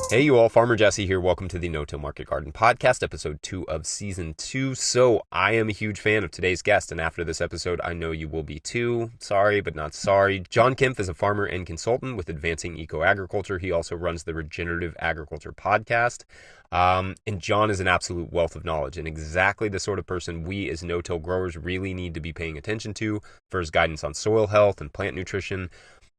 Hey you all, Farmer Jesse here. Welcome to the No-Till Market Garden Podcast, episode 2 of season 2. So I am a huge fan of today's guest, and after this episode, I know you will be too. Sorry, but not sorry. John Kempf is a farmer and consultant with Advancing Eco-Agriculture. He also runs the Regenerative Agriculture Podcast. And John is an absolute wealth of knowledge and exactly the sort of person we as no-till growers really need to be paying attention to for his guidance on soil health and plant nutrition.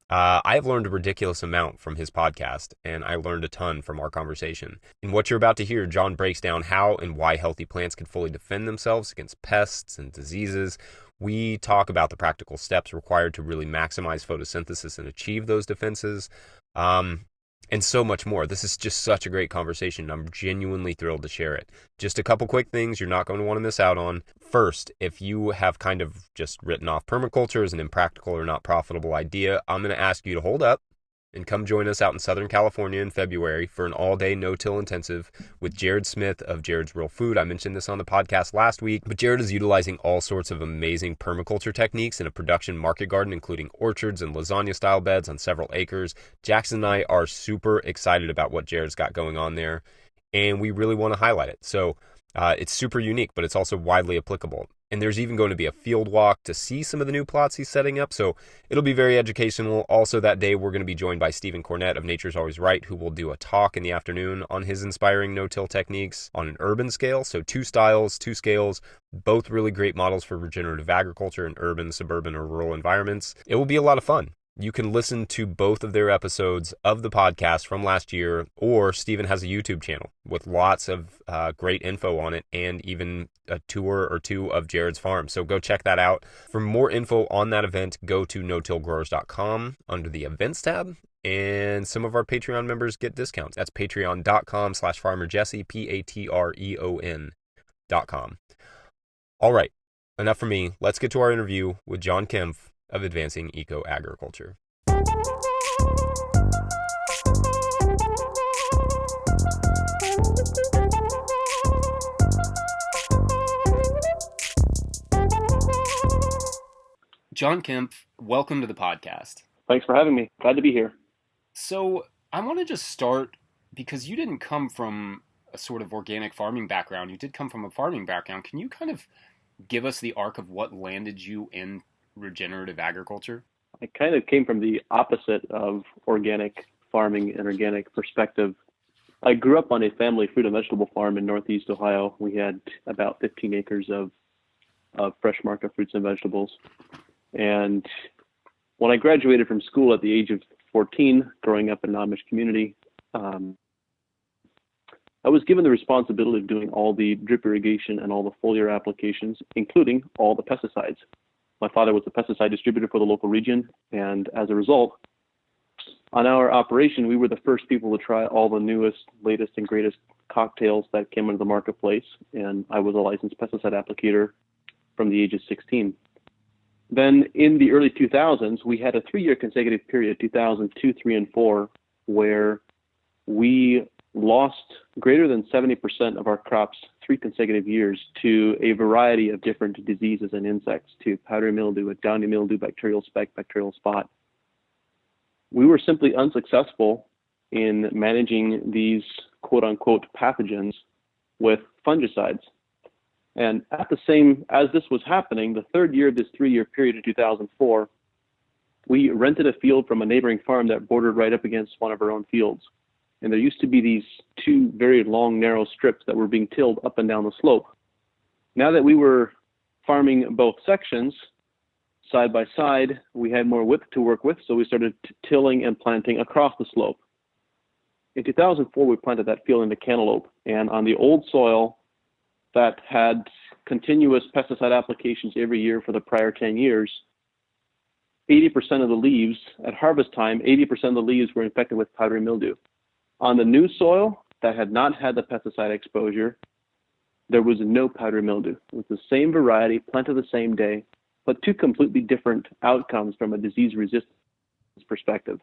I have learned a ridiculous amount from his podcast, and I learned a ton from our conversation. In what you're about to hear, John breaks down how and why healthy plants can fully defend themselves against pests and diseases. We talk about the practical steps required to really maximize photosynthesis and achieve those defenses, and so much more. This is just such a great conversation. I'm genuinely thrilled to share it. Just a couple quick things you're not going to want to miss out on. First, if you have kind of just written off permaculture as an impractical or not profitable idea, I'm going to ask you to hold up and come join us out in Southern California in February for an all-day no-till intensive with Jared Smith of Jared's Real Food. I mentioned this on the podcast last week, but Jared is utilizing all sorts of amazing permaculture techniques in a production market garden, including orchards and lasagna-style beds on several acres. Jackson and I are super excited about what Jared's got going on there, and we really want to highlight it. So it's super unique, but it's also widely applicable. And there's even going to be a field walk to see some of the new plots he's setting up. So it'll be very educational. Also that day, we're going to be joined by Stephen Cornett of Nature's Always Right, who will do a talk in the afternoon on his inspiring no-till techniques on an urban scale. So 2 styles, 2 scales, both really great models for regenerative agriculture in urban, suburban, or rural environments. It will be a lot of fun. You can listen to both of their episodes of the podcast from last year, or Stephen has a YouTube channel with lots of great info on it and even a tour or 2 of Jared's farm. So go check that out. For more info on that event, go to no-tillgrowers.com under the events tab, and some of our Patreon members get discounts. That's patreon.com/farmerjesse, Patreon.com. All right, enough from me. Let's get to our interview with John Kempf of Advancing Eco-Agriculture. John Kempf, welcome to the podcast. Thanks for having me. Glad to be here. So I want to just start, because you didn't come from a sort of organic farming background. You did come from a farming background. Can you kind of give us the arc of what landed you in regenerative agriculture? I kind of came from the opposite of organic farming and organic perspective. I grew up on a family fruit and vegetable farm in Northeast Ohio. We had about 15 acres of fresh market fruits and vegetables. And when I graduated from school at the age of 14, growing up in an Amish community, I was given the responsibility of doing all the drip irrigation and all the foliar applications, including all the pesticides. My father was a pesticide distributor for the local region, and as a result, on our operation, we were the first people to try all the newest, latest, and greatest cocktails that came into the marketplace, and I was a licensed pesticide applicator from the age of 16. Then in the early 2000s, we had a 3-year consecutive period, 2002, 3, and 4, where we lost greater than 70% of our crops 3 consecutive years to a variety of different diseases and insects, to powdery mildew, downy mildew, bacterial speck, bacterial spot. We were simply unsuccessful in managing these quote-unquote pathogens with fungicides. And at the same, as this was happening, the 3rd year of this 3-year period in 2004, we rented a field from a neighboring farm that bordered right up against one of our own fields. And there used to be these 2 very long, narrow strips that were being tilled up and down the slope. Now that we were farming both sections side by side, we had more width to work with, so we started tilling and planting across the slope. In 2004, we planted that field into cantaloupe, and on the old soil that had continuous pesticide applications every year for the prior 10 years, 80% of the leaves, at harvest time, 80% of the leaves were infected with powdery mildew. On the new soil that had not had the pesticide exposure, there was no powdery mildew. It was the same variety, planted the same day, but 2 completely different outcomes from a disease resistance perspective.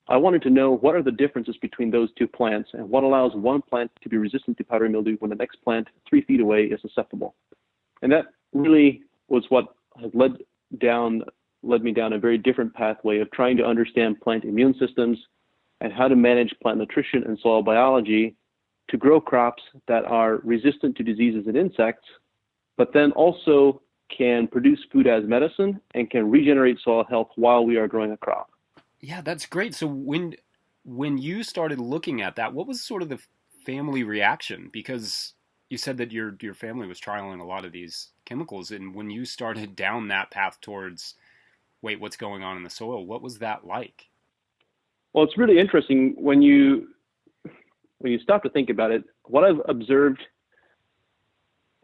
I wanted to know what are the differences between those 2 plants and what allows one plant to be resistant to powdery mildew when the next plant 3 feet away is susceptible. And that really was what has led me down a very different pathway of trying to understand plant immune systems and how to manage plant nutrition and soil biology to grow crops that are resistant to diseases and insects, but then also can produce food as medicine and can regenerate soil health while we are growing a crop. Yeah, that's great. So when you started looking at that, what was sort of the family reaction? Because you said that your family was trialing a lot of these chemicals, and when you started down that path towards, wait, what's going on in the soil? What was that like? Well, it's really interesting when you stop to think about it. What I've observed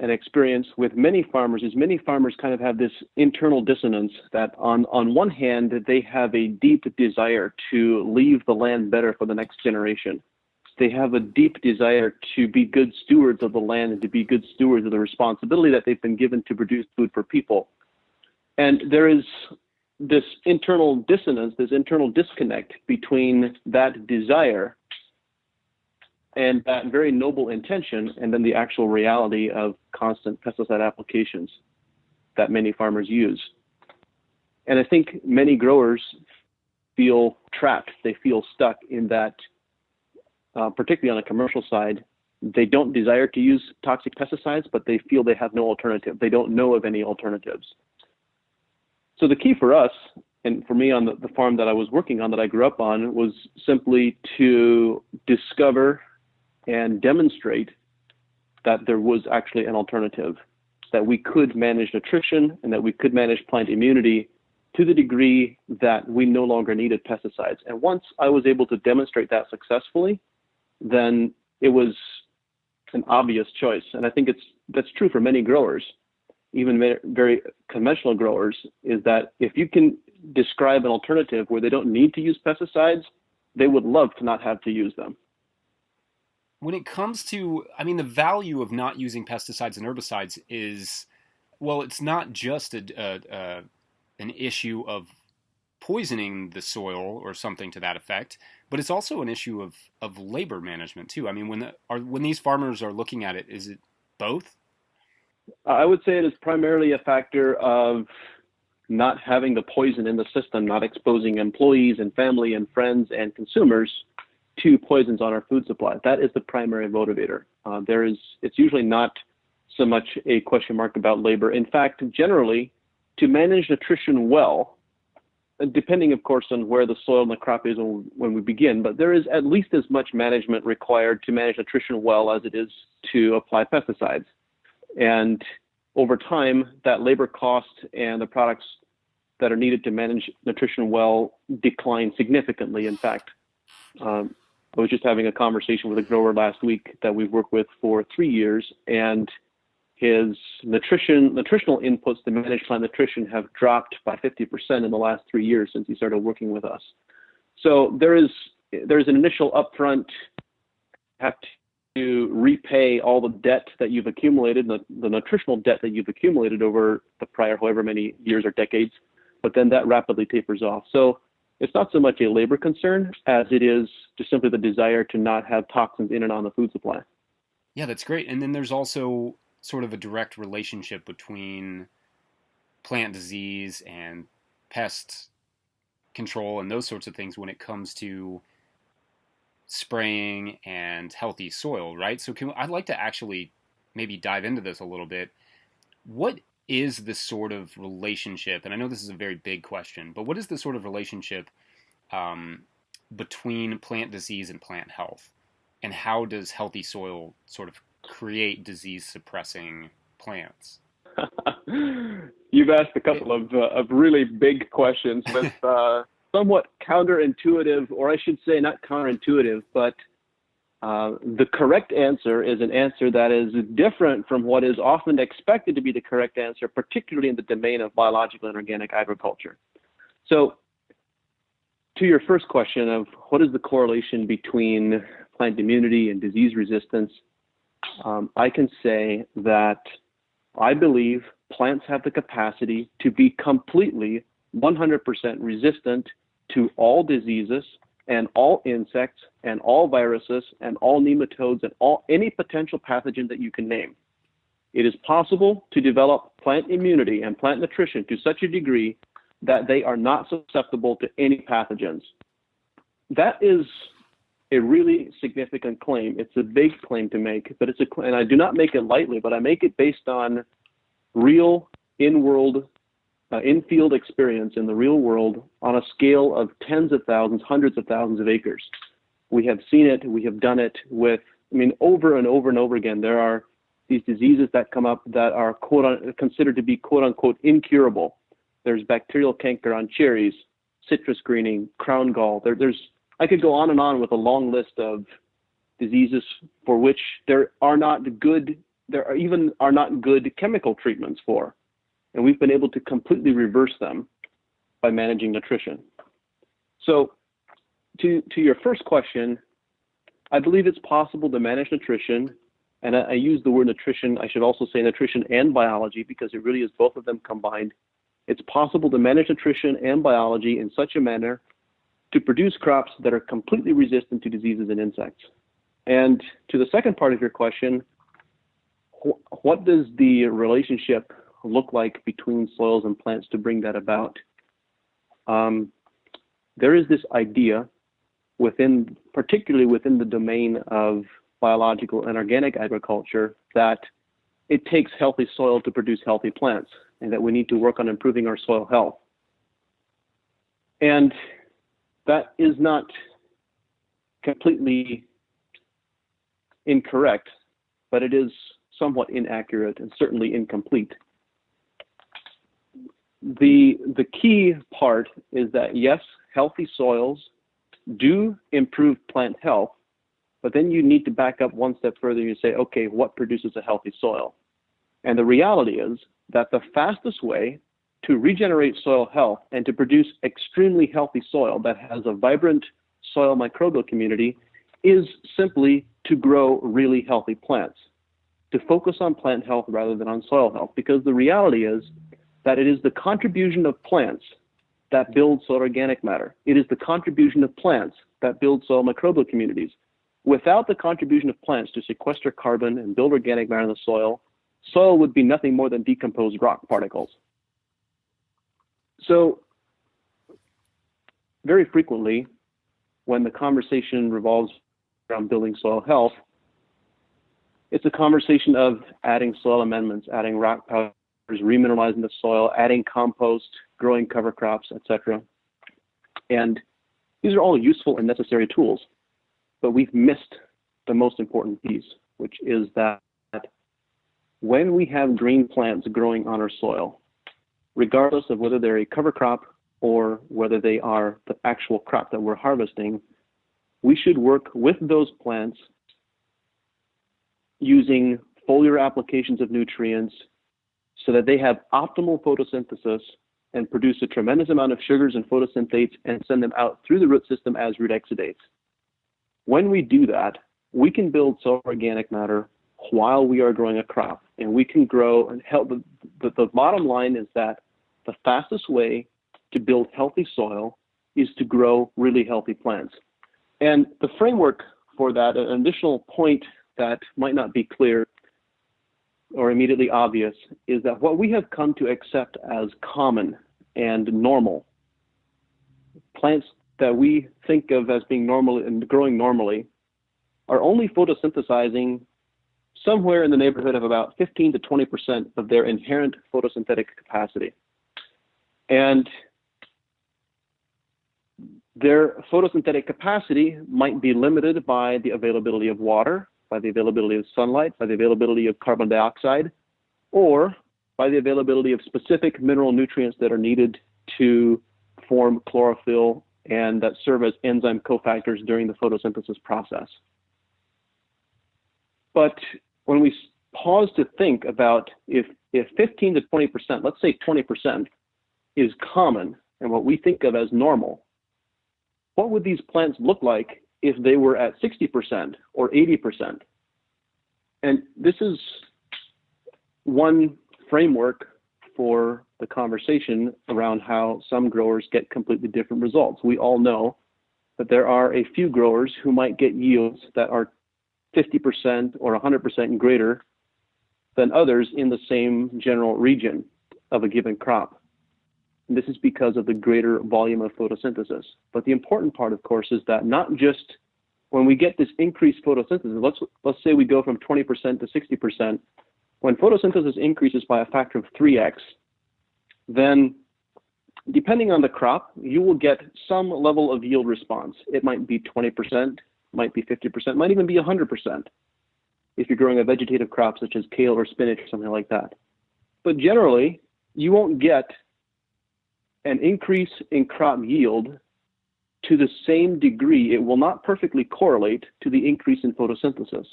and experienced with many farmers is many farmers kind of have this internal dissonance that on one hand, they have a deep desire to leave the land better for the next generation. They have a deep desire to be good stewards of the land and to be good stewards of the responsibility that they've been given to produce food for people. And there is this internal dissonance, this internal disconnect between that desire and that very noble intention, and then the actual reality of constant pesticide applications that many farmers use. And I think many growers feel trapped. They feel stuck in that, particularly on the commercial side. They don't desire to use toxic pesticides, but they feel they have no alternative. They don't know of any alternatives. So the key for us, and for me on the farm that I was working on, that I grew up on, was simply to discover and demonstrate that there was actually an alternative, that we could manage nutrition and that we could manage plant immunity to the degree that we no longer needed pesticides. And once I was able to demonstrate that successfully, then it was an obvious choice. And I think that's true for many growers, even very conventional growers, is that if you can describe an alternative where they don't need to use pesticides, they would love to not have to use them. When it comes to, the value of not using pesticides and herbicides is, well, it's not just an issue of poisoning the soil or something to that effect, but it's also an issue of labor management too. When these farmers are looking at it, is it both? I would say it is primarily a factor of not having the poison in the system, not exposing employees and family and friends and consumers to poisons on our food supply. That is the primary motivator. It's usually not so much a question mark about labor. In fact, generally, to manage nutrition well, depending, of course, on where the soil and the crop is when we begin, but there is at least as much management required to manage nutrition well as it is to apply pesticides. And over time, that labor cost and the products that are needed to manage nutrition well decline significantly. In fact, I was just having a conversation with a grower last week that we've worked with for 3 years, and his nutritional inputs to manage plant nutrition have dropped by 50% in the last 3 years since he started working with us. So there's an initial upfront have to repay all the debt that you've accumulated, the nutritional debt that you've accumulated over the prior however many years or decades, but then that rapidly tapers off. So it's not so much a labor concern as it is just simply the desire to not have toxins in and on the food supply. Yeah, that's great. And then there's also sort of a direct relationship between plant disease and pest control and those sorts of things when it comes to spraying and healthy soil, right? So I'd like to actually maybe dive into this a little bit. What is the sort of relationship, and I know this is a very big question, but what is the sort of relationship between plant disease and plant health? And how does healthy soil sort of create disease-suppressing plants? You've asked a couple of really big questions with somewhat counterintuitive, or I should say not counterintuitive, but the correct answer is an answer that is different from what is often expected to be the correct answer, particularly in the domain of biological and organic agriculture. So to your first question of what is the correlation between plant immunity and disease resistance, I can say that I believe plants have the capacity to be completely 100% resistant to all diseases and all insects and all viruses and all nematodes and any potential pathogen that you can name. It is possible to develop plant immunity and plant nutrition to such a degree that they are not susceptible to any pathogens. that is a really significant claim. It's a big claim to make, but and I do not make it lightly, but I make it based on real in-field experience in the real world on a scale of tens of thousands, hundreds of thousands of acres. We have seen it. We have done it with, over and over and over again. There are these diseases that come up that are considered to be quote unquote incurable. There's bacterial canker on cherries, citrus greening, crown gall. I could go on and on with a long list of diseases for which there are not good chemical treatments for. And we've been able to completely reverse them by managing nutrition. So to your first question, I believe it's possible to manage nutrition. And I use the word nutrition. I should also say nutrition and biology, because it really is both of them combined. It's possible to manage nutrition and biology in such a manner to produce crops that are completely resistant to diseases and insects. And to the second part of your question, what does the relationship look like between soils and plants to bring that about? There is this idea particularly within the domain of biological and organic agriculture, that it takes healthy soil to produce healthy plants, and that we need to work on improving our soil health. And that is not completely incorrect, but it is somewhat inaccurate and certainly incomplete. The key part is that, yes, healthy soils do improve plant health, but then you need to back up one step further and you say, okay, what produces a healthy soil? And the reality is that the fastest way to regenerate soil health and to produce extremely healthy soil that has a vibrant soil microbial community is simply to grow really healthy plants, to focus on plant health rather than on soil health, because the reality is that it is the contribution of plants that build soil organic matter. It is the contribution of plants that build soil microbial communities. Without the contribution of plants to sequester carbon and build organic matter in the soil, soil would be nothing more than decomposed rock particles. So very frequently, when the conversation revolves around building soil health, it's a conversation of adding soil amendments, adding rock powders, remineralizing the soil, adding compost, growing cover crops, etc. And these are all useful and necessary tools, but we've missed the most important piece, which is that when we have green plants growing on our soil, regardless of whether they're a cover crop or whether they are the actual crop that we're harvesting, we should work with those plants using foliar applications of nutrients so that they have optimal photosynthesis and produce a tremendous amount of sugars and photosynthates and send them out through the root system as root exudates. When we do that, we can build soil organic matter while we are growing a crop, and we can grow and help. The bottom line is that the fastest way to build healthy soil is to grow really healthy plants. And the framework for that, an additional point that might not be clear or immediately obvious, is that what we have come to accept as common and normal, plants that we think of as being normal and growing normally, are only photosynthesizing somewhere in the neighborhood of about 15 to 20% of their inherent photosynthetic capacity. And their photosynthetic capacity might be limited by the availability of water, by the availability of sunlight, by the availability of carbon dioxide, or by the availability of specific mineral nutrients that are needed to form chlorophyll and that serve as enzyme cofactors during the photosynthesis process. But when we pause to think about if 15 to 20%, let's say 20%, is common and what we think of as normal, what would these plants look like if they were at 60% or 80%? And this is one framework for the conversation around how some growers get completely different results. We all know that there are a few growers who might get yields that are 50% or 100% greater than others in the same general region of a given crop. And this is because of the greater volume of photosynthesis. But the important part, of course, is that not just when we get this increased photosynthesis, let's say we go from 20% to 60%, when photosynthesis increases by a factor of 3x, then depending on the crop, you will get some level of yield response. It might be 20%, might be 50%, might even be 100% if you're growing a vegetative crop such as kale or spinach or something like that. But generally, you won't get an increase in crop yield to the same degree. It will not perfectly correlate to the increase in photosynthesis.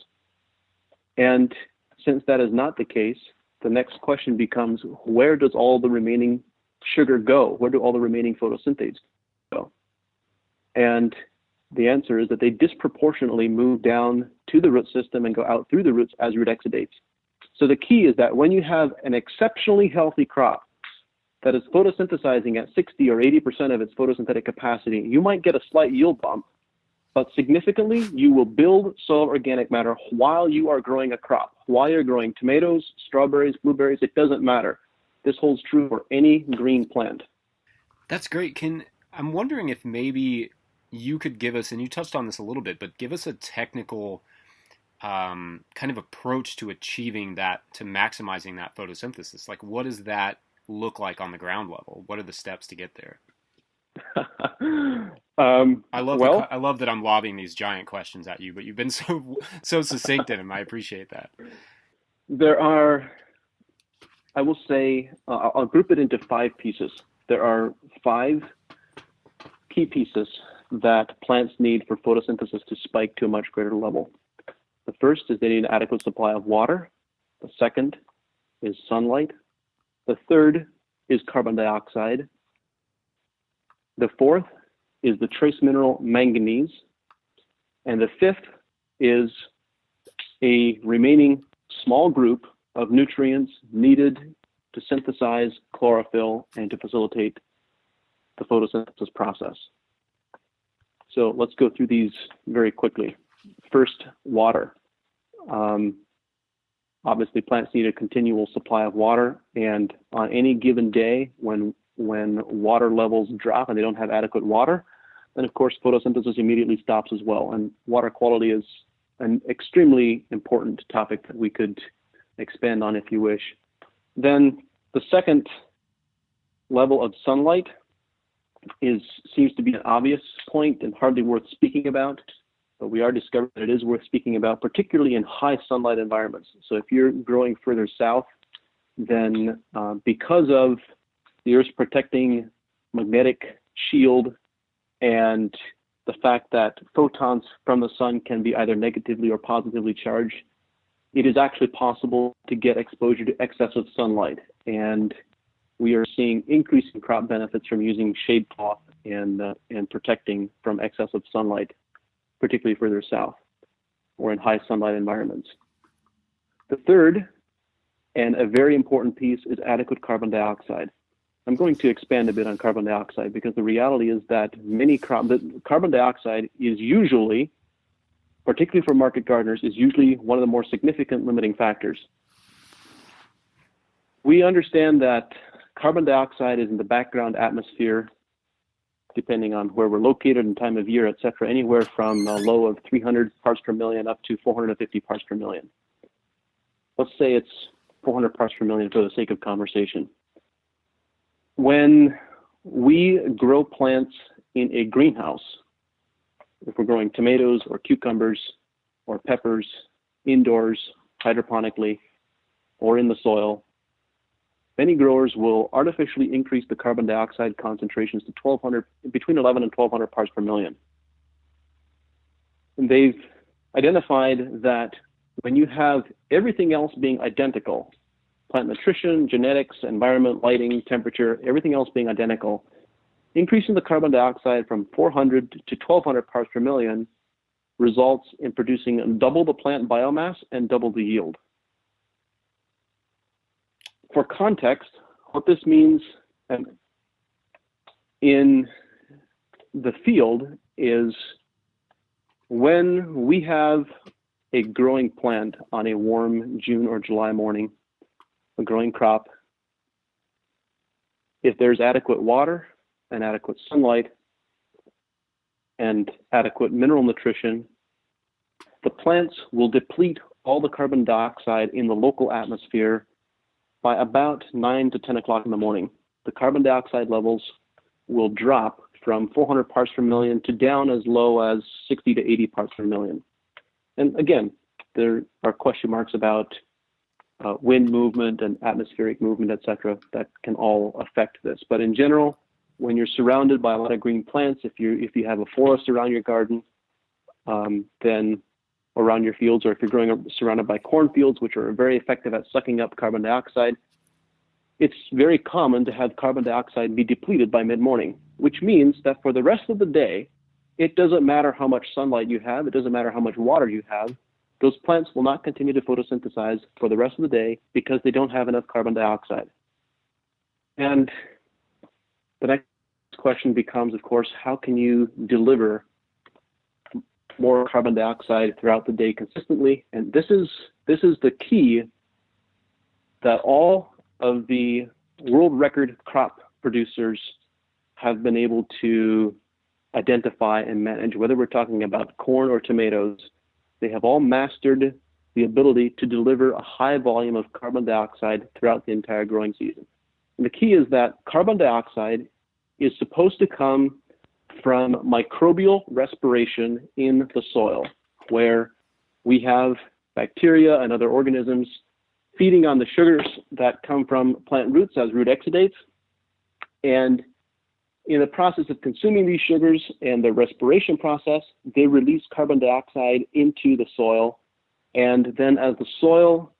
And since that is not the case, the next question becomes, where does all the remaining sugar go? Where do all the remaining photosynthase go? And the answer is that they disproportionately move down to the root system and go out through the roots as root exudates. So the key is that when you have an exceptionally healthy crop that is photosynthesizing at 60 or 80% of its photosynthetic capacity, you might get a slight yield bump, but significantly, you will build soil organic matter while you are growing a crop. While you're growing tomatoes, strawberries, blueberries, it doesn't matter. This holds true for any green plant. That's great. I'm wondering if maybe you could give us, and you touched on this a little bit, but give us a technical kind of approach to achieving that, to maximizing that photosynthesis. Like, what does that look like on the ground level? What are the steps to get there? I love that I'm lobbing these giant questions at you, but you've been so succinct in them. I appreciate that. There are, I will say, I'll group it into 5 pieces. There are 5 key pieces that plants need for photosynthesis to spike to a much greater level. The first is they need an adequate supply of water. The second is sunlight. The third is carbon dioxide. The fourth is the trace mineral manganese. And the fifth is a remaining small group of nutrients needed to synthesize chlorophyll and to facilitate the photosynthesis process. So let's go through these very quickly. First, water. Obviously, plants need a continual supply of water, and on any given day when water levels drop and they don't have adequate water, then of course photosynthesis immediately stops as well. And water quality is an extremely important topic that we could expand on if you wish. Then the second level of sunlight seems to be an obvious point and hardly worth speaking about, but we are discovering that it is worth speaking about, particularly in high sunlight environments. So if you're growing further south, then because of the Earth's protecting magnetic shield and the fact that photons from the sun can be either negatively or positively charged, it is actually possible to get exposure to excessive sunlight. And we are seeing increasing crop benefits from using shade cloth and protecting from excessive sunlight, particularly further south or in high sunlight environments. The third, and a very important piece, is adequate carbon dioxide. I'm going to expand a bit on carbon dioxide because the reality is that carbon dioxide is usually, particularly for market gardeners, is usually one of the more significant limiting factors. We understand that carbon dioxide is in the background atmosphere, depending on where we're located and time of year, et cetera, anywhere from a low of 300 parts per million up to 450 parts per million. Let's say it's 400 parts per million for the sake of conversation. When we grow plants in a greenhouse, if we're growing tomatoes or cucumbers or peppers indoors, hydroponically, or in the soil, many growers will artificially increase the carbon dioxide concentrations to between 11 and 1,200 parts per million. And they've identified that when you have everything else being identical, plant nutrition, genetics, environment, lighting, temperature, everything else being identical, increasing the carbon dioxide from 400 to 1,200 parts per million results in producing double the plant biomass and double the yield. For context, what this means in the field is when we have a growing plant on a warm June or July morning, a growing crop, if there's adequate water and adequate sunlight and adequate mineral nutrition, the plants will deplete all the carbon dioxide in the local atmosphere by about 9 to 10 o'clock in the morning. The carbon dioxide levels will drop from 400 parts per million to down as low as 60 to 80 parts per million. And again, there are question marks about wind movement and atmospheric movement, etc., that can all affect this. But in general, when you're surrounded by a lot of green plants, if you have a forest around your garden, then around your fields, or if you're surrounded by cornfields, which are very effective at sucking up carbon dioxide, it's very common to have carbon dioxide be depleted by mid-morning, which means that for the rest of the day, it doesn't matter how much sunlight you have, it doesn't matter how much water you have, those plants will not continue to photosynthesize for the rest of the day because they don't have enough carbon dioxide. And the next question becomes, of course, how can you deliver more carbon dioxide throughout the day consistently? And this is the key that all of the world record crop producers have been able to identify and manage. Whether we're talking about corn or tomatoes, they have all mastered the ability to deliver a high volume of carbon dioxide throughout the entire growing season. And the key is that carbon dioxide is supposed to come from microbial respiration in the soil, where we have bacteria and other organisms feeding on the sugars that come from plant roots as root exudates. And in the process of consuming these sugars and the respiration process, they release carbon dioxide into the soil. And then as the soil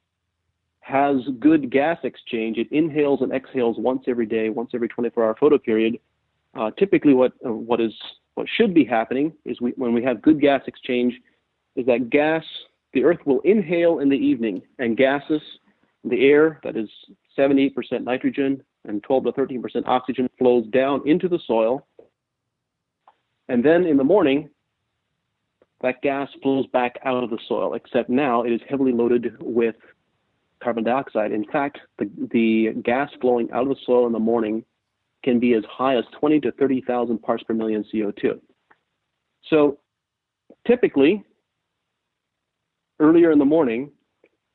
has good gas exchange, it inhales and exhales once every day, once every 24-hour photoperiod. Typically what should be happening is when we have good gas exchange, is that the earth will inhale in the evening, and gases, the air that is 78% nitrogen and 12 to 13% oxygen, flows down into the soil. And then in the morning, that gas flows back out of the soil, except now it is heavily loaded with carbon dioxide. In fact, the gas flowing out of the soil in the morning can be as high as 20 to 30,000 parts per million CO2. So typically, earlier in the morning,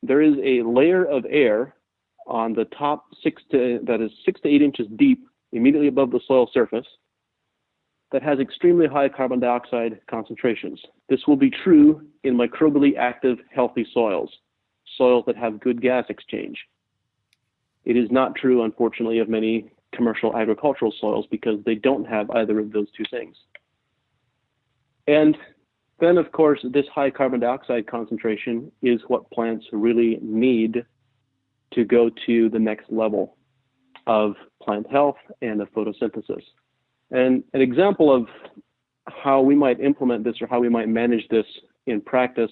there is a layer of air on the top 6 to 8 inches deep, immediately above the soil surface, that has extremely high carbon dioxide concentrations. This will be true in microbially active, healthy soils that have good gas exchange. It is not true, unfortunately, of many commercial agricultural soils because they don't have either of those two things. And then, of course, this high carbon dioxide concentration is what plants really need to go to the next level of plant health and of photosynthesis. And an example of how we might implement this or how we might manage this in practice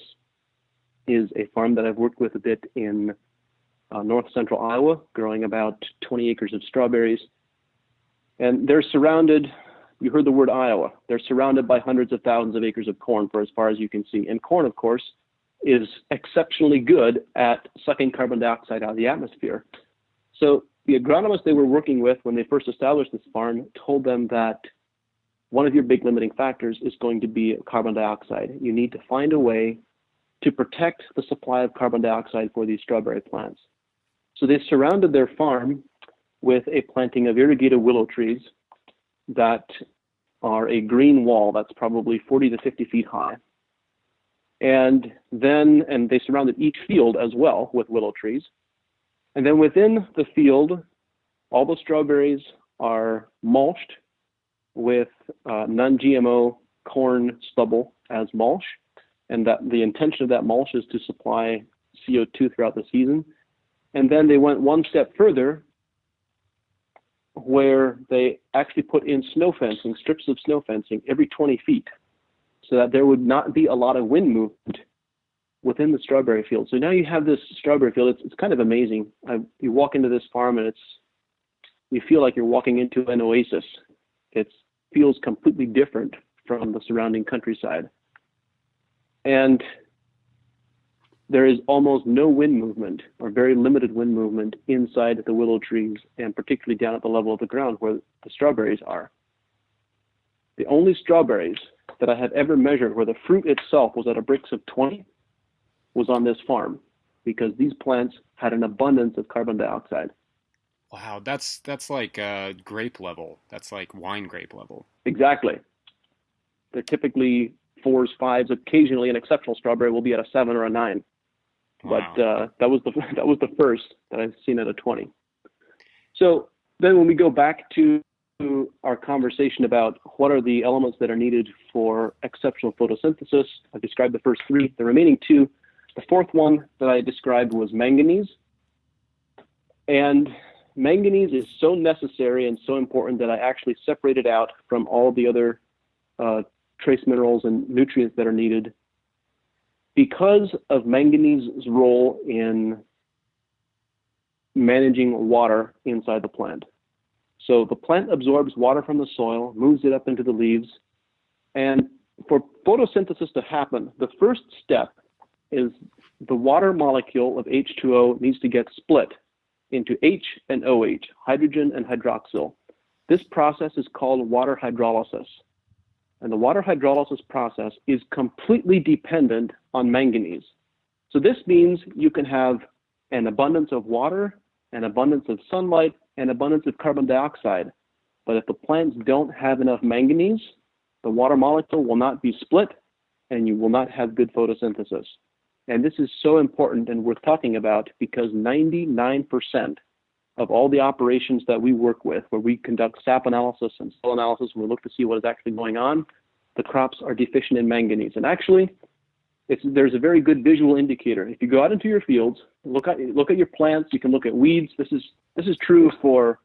is a farm that I've worked with a bit in north central Iowa, growing about 20 acres of strawberries. And they're surrounded, you heard the word Iowa, they're surrounded by hundreds of thousands of acres of corn for as far as you can see. And corn, of course, is exceptionally good at sucking carbon dioxide out of the atmosphere. So the agronomists they were working with when they first established this farm told them that one of your big limiting factors is going to be carbon dioxide. You need to find a way to protect the supply of carbon dioxide for these strawberry plants. So they surrounded their farm with a planting of irrigated willow trees that are a green wall that's probably 40 to 50 feet high. And they surrounded each field as well with willow trees. And then within the field, all the strawberries are mulched with non-GMO corn stubble as mulch. And that the intention of that mulch is to supply CO2 throughout the season. And then they went one step further, where they actually put in snow fencing, strips of snow fencing every 20 feet, so that there would not be a lot of wind movement within the strawberry field. So now you have this strawberry field. It's kind of amazing. You walk into this farm and you feel like you're walking into an oasis. It feels completely different from the surrounding countryside. And there is almost no wind movement or very limited wind movement inside the willow trees, and particularly down at the level of the ground where the strawberries are. The only strawberries that I have ever measured where the fruit itself was at a Brix of 20 was on this farm, because these plants had an abundance of carbon dioxide. Wow, that's like grape level. That's like wine grape level. Exactly. They're typically 4s, 5s. Occasionally, an exceptional strawberry will be at a 7 or a 9. Wow. But that was the first that I've seen at a 20. So then, when we go back to our conversation about what are the elements that are needed for exceptional photosynthesis, I described the first 3. The remaining 2, the fourth one that I described was manganese. And manganese is so necessary and so important that I actually separated out from all the other trace minerals and nutrients that are needed, because of manganese's role in managing water inside the plant. So the plant absorbs water from the soil, moves it up into the leaves, and for photosynthesis to happen, the first step is the water molecule of H2O needs to get split into H and OH, hydrogen and hydroxyl. This process is called water hydrolysis. And the water hydrolysis process is completely dependent on manganese. So this means you can have an abundance of water, an abundance of sunlight, an abundance of carbon dioxide. But if the plants don't have enough manganese, the water molecule will not be split, and you will not have good photosynthesis. And this is so important and worth talking about, because 99% of all the operations that we work with, where we conduct sap analysis and soil analysis, and we look to see what is actually going on, the crops are deficient in manganese. And actually, there's a very good visual indicator. If you go out into your fields, look at your plants, you can look at weeds. This is true for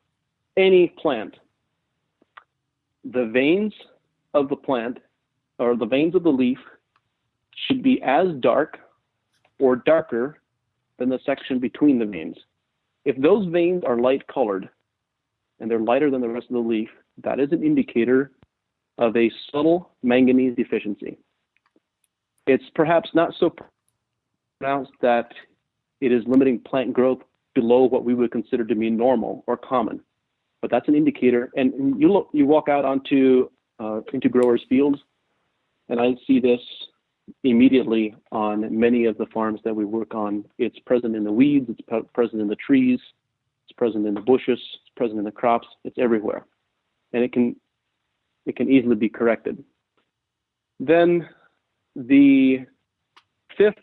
any plant. The veins of the plant, or the veins of the leaf, should be as dark or darker than the section between the veins. If those veins are light colored and they're lighter than the rest of the leaf, that is an indicator of a subtle manganese deficiency. It's perhaps not so pronounced that it is limiting plant growth below what we would consider to be normal or common, but that's an indicator. And you walk out into growers' fields, and I see this immediately on many of the farms that we work on. It's present in the weeds, it's present in the trees, it's present in the bushes, it's present in the crops, it's everywhere. And it can easily be corrected. Then the fifth,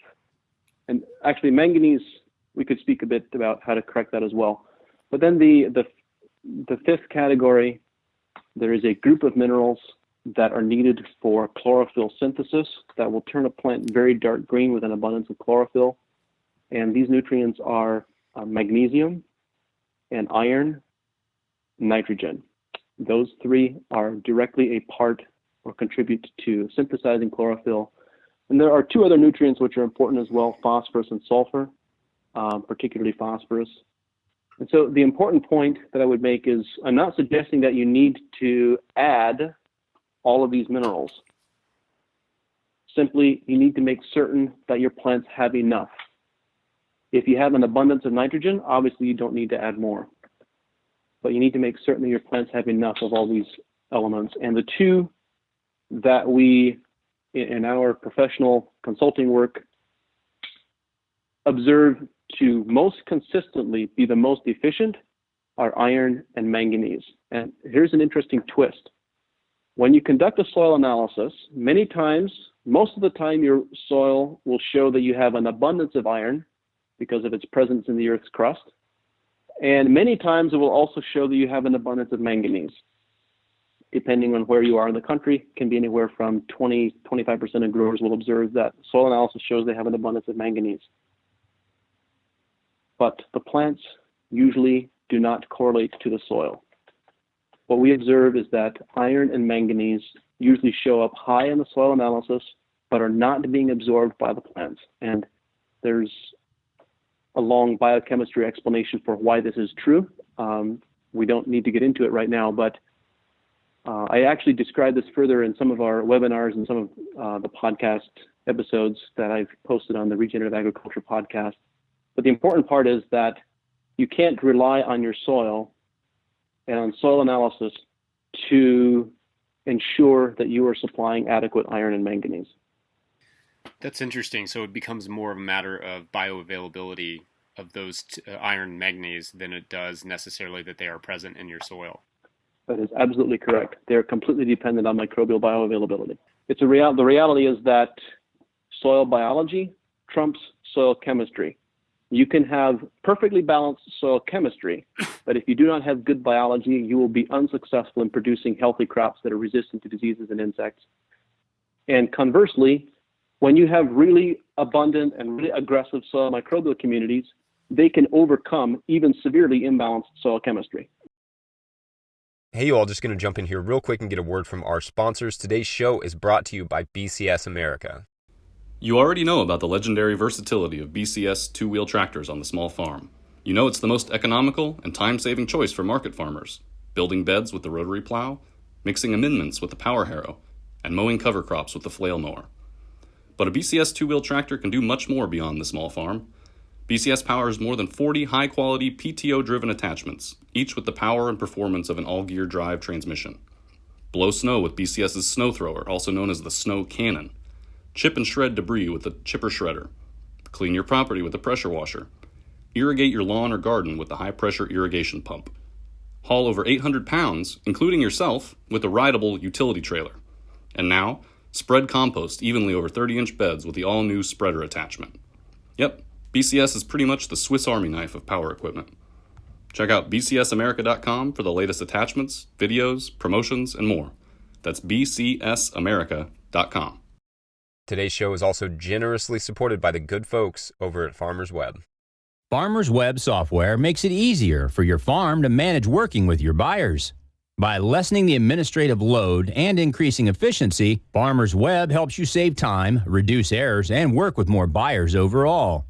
and actually manganese, we could speak a bit about how to correct that as well. But then the fifth category, there is a group of minerals that are needed for chlorophyll synthesis that will turn a plant very dark green with an abundance of chlorophyll. And these nutrients are magnesium and iron, nitrogen. Those 3 are directly a part or contribute to synthesizing chlorophyll. And there are 2 other nutrients which are important as well, phosphorus and sulfur, particularly phosphorus. And so the important point that I would make is, I'm not suggesting that you need to add all of these minerals. Simply, you need to make certain that your plants have enough. If you have an abundance of nitrogen, obviously you don't need to add more. But you need to make certain that your plants have enough of all these elements. And the 2 that we, in our professional consulting work, observe to most consistently be the most efficient are iron and manganese. And here's an interesting twist. When you conduct a soil analysis, many times, most of the time, your soil will show that you have an abundance of iron because of its presence in the Earth's crust. And many times it will also show that you have an abundance of manganese. Depending on where you are in the country, it can be anywhere from 20-25% of growers will observe that soil analysis shows they have an abundance of manganese. But the plants usually do not correlate to the soil. What we observe is that iron and manganese usually show up high in the soil analysis, but are not being absorbed by the plants. And there's a long biochemistry explanation for why this is true. We don't need to get into it right now, but I actually describe this further in some of our webinars and some of the podcast episodes that I've posted on the Regenerative Agriculture podcast. But the important part is that you can't rely on your soil and on soil analysis to ensure that you are supplying adequate iron and manganese. That's interesting. So it becomes more of a matter of bioavailability of those iron and manganese than it does necessarily that they are present in your soil. That is absolutely correct. They're completely dependent on microbial bioavailability. The reality is that soil biology trumps soil chemistry. You can have perfectly balanced soil chemistry, but if you do not have good biology, you will be unsuccessful in producing healthy crops that are resistant to diseases and insects. And conversely, when you have really abundant and really aggressive soil microbial communities, they can overcome even severely imbalanced soil chemistry. Hey, you all, just going to jump in here real quick and get a word from our sponsors. Today's show is brought to you by BCS America. You already know about the legendary versatility of BCS two-wheel tractors on the small farm. You know it's the most economical and time-saving choice for market farmers, building beds with the rotary plow, mixing amendments with the power harrow, and mowing cover crops with the flail mower. But a BCS two-wheel tractor can do much more beyond the small farm. BCS powers more than 40 high-quality PTO-driven attachments, each with the power and performance of an all-gear drive transmission. Blow snow with BCS's snow thrower, also known as the snow cannon. Chip and shred debris with the chipper shredder. Clean your property with the pressure washer. Irrigate your lawn or garden with the high-pressure irrigation pump. Haul over 800 pounds, including yourself, with a rideable utility trailer. And now, spread compost evenly over 30-inch beds with the all-new spreader attachment. Yep, BCS is pretty much the Swiss Army knife of power equipment. Check out bcsamerica.com for the latest attachments, videos, promotions, and more. That's bcsamerica.com. Today's show is also generously supported by the good folks over at Farmers Web. Farmers Web software makes it easier for your farm to manage working with your buyers. By lessening the administrative load and increasing efficiency, Farmers Web helps you save time, reduce errors, and work with more buyers overall.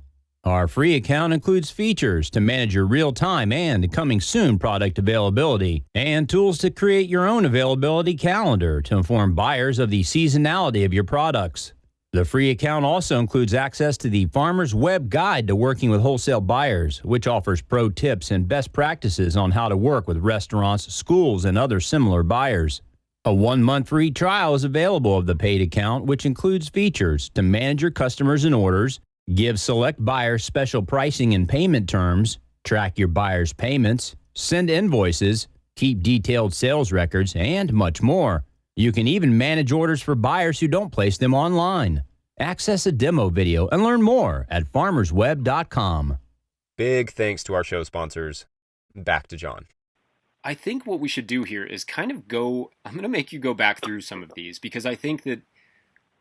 Our free account includes features to manage your real-time and coming soon product availability, and tools to create your own availability calendar to inform buyers of the seasonality of your products. The free account also includes access to the Farmers Web Guide to Working with Wholesale Buyers, which offers pro tips and best practices on how to work with restaurants, schools, and other similar buyers. A 1-month free trial is available of the paid account, which includes features to manage your customers and orders, give select buyers special pricing and payment terms, track your buyers' payments, send invoices, keep detailed sales records, and much more. You can even manage orders for buyers who don't place them online. Access a demo video and learn more at farmersweb.com. Big thanks to our show sponsors. Back to John. I think what we should do here is kind of I'm going to make you go back through some of these because I think that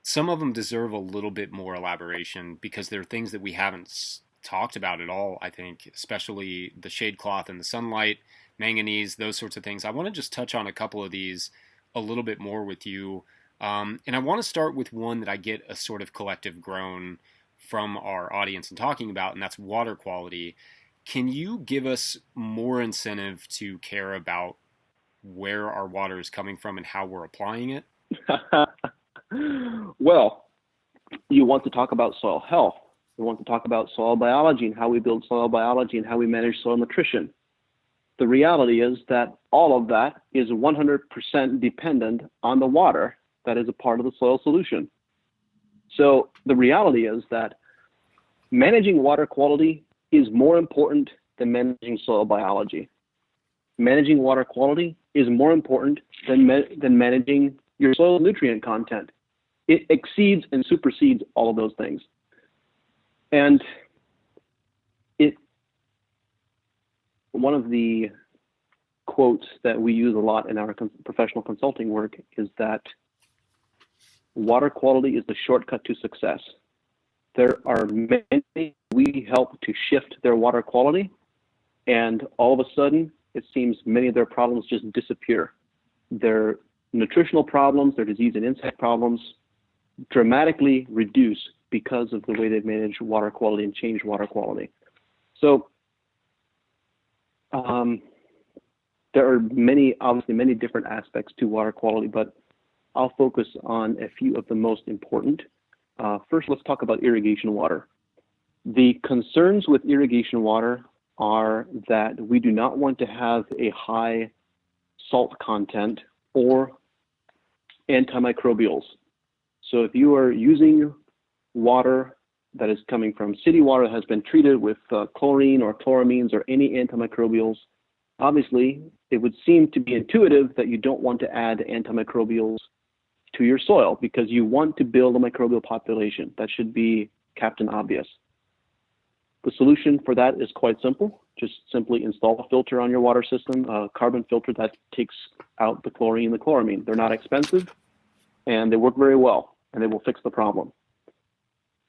some of them deserve a little bit more elaboration because they're things that we haven't talked about at all, I think, especially the shade cloth and the sunlight, manganese, those sorts of things. I want to just touch on a couple of these a little bit more with you. And I want to start with one that I get a sort of collective groan from our audience in talking about, and that's water quality. Can you give us more incentive to care about where our water is coming from and how we're applying it? Well, you want to talk about soil health. You want to talk about soil biology and how we build soil biology and how we manage soil nutrition. The reality is that all of that is 100% dependent on the water that is a part of the soil solution. So the reality is that managing water quality is more important than managing soil biology. Managing water quality is more important than managing your soil nutrient content. It exceeds and supersedes all of those things. And one of the quotes that we use a lot in our professional consulting work is that water quality is the shortcut to success. There are many we help to shift their water quality, and all of a sudden, it seems many of their problems just disappear. Their nutritional problems, their disease and insect problems dramatically reduce because of the way they've managed water quality and changed water quality. So there are obviously many different aspects to water quality, but I'll focus on a few of the most important. First, let's talk about irrigation water. The concerns with irrigation water are that we do not want to have a high salt content or antimicrobials. So if you are using water that is coming from city water that has been treated with chlorine or chloramines or any antimicrobials, obviously it would seem to be intuitive that you don't want to add antimicrobials to your soil because you want to build a microbial population. That should be Captain Obvious. The solution for that is quite simple. Just simply install a filter on your water system, a carbon filter that takes out the chlorine and the chloramine. They're not expensive and they work very well and they will fix the problem.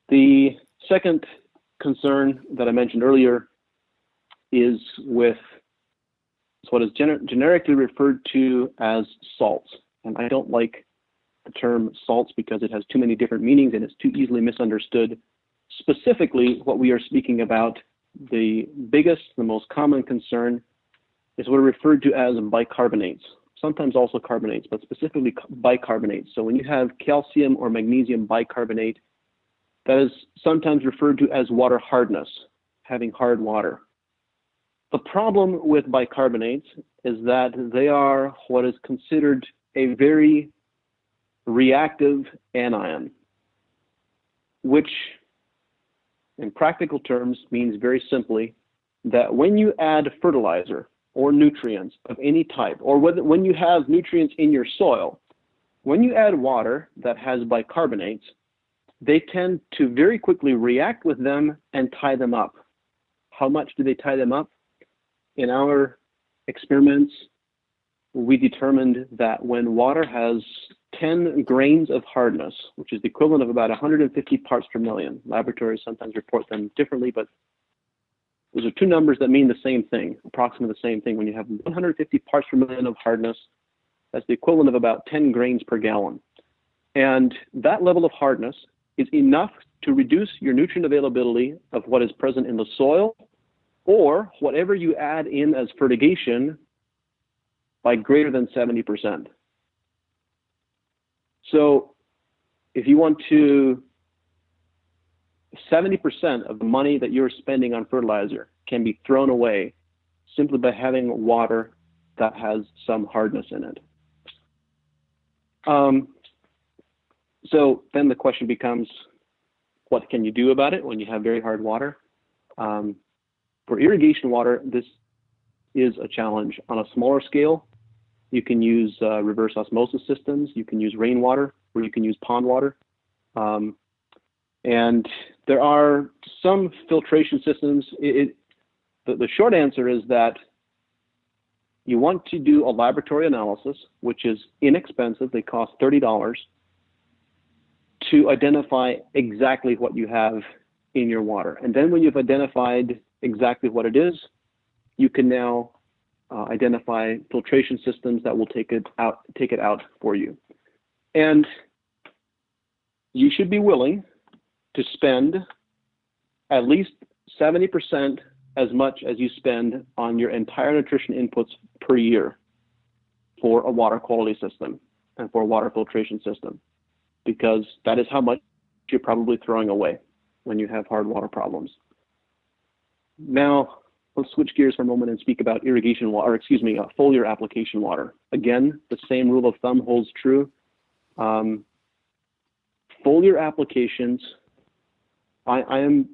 The second concern that I mentioned earlier is with what is generically referred to as salts. And I don't like the term salts because it has too many different meanings and it's too easily misunderstood. Specifically, what we are speaking about, the biggest, the most common concern is what are referred to as bicarbonates, sometimes also carbonates, but specifically bicarbonates. So when you have calcium or magnesium bicarbonate, that is sometimes referred to as water hardness, having hard water. The problem with bicarbonates is that they are what is considered a very reactive anion, which in practical terms means very simply that when you add fertilizer or nutrients of any type, or when you have nutrients in your soil, when you add water that has bicarbonates, they tend to very quickly react with them and tie them up. How much do they tie them up? In our experiments, we determined that when water has 10 grains of hardness, which is the equivalent of about 150 parts per million. Laboratories sometimes report them differently, but those are two numbers that mean the same thing, approximately the same thing. When you have 150 parts per million of hardness, that's the equivalent of about 10 grains per gallon. And that level of hardness is enough to reduce your nutrient availability of what is present in the soil or whatever you add in as fertigation by greater than 70%. So if you want to, 70% of the money that you're spending on fertilizer can be thrown away simply by having water that has some hardness in it. So then the question becomes, what can you do about it when you have very hard water? For irrigation water, this is a challenge. On a smaller scale, you can use reverse osmosis systems, you can use rainwater, or you can use pond water. And there are some filtration systems. The short answer is that you want to do a laboratory analysis, which is inexpensive. They cost $30 to identify exactly what you have in your water. And then when you've identified exactly what it is, you can now identify filtration systems that will take it out for you. And you should be willing to spend at least 70% as much as you spend on your entire nutrition inputs per year for a water quality system and for a water filtration system, because that is how much you're probably throwing away when you have hard water problems. Now, let's switch gears for a moment and speak about irrigation water, foliar application water. Again, the same rule of thumb holds true. Foliar applications, I am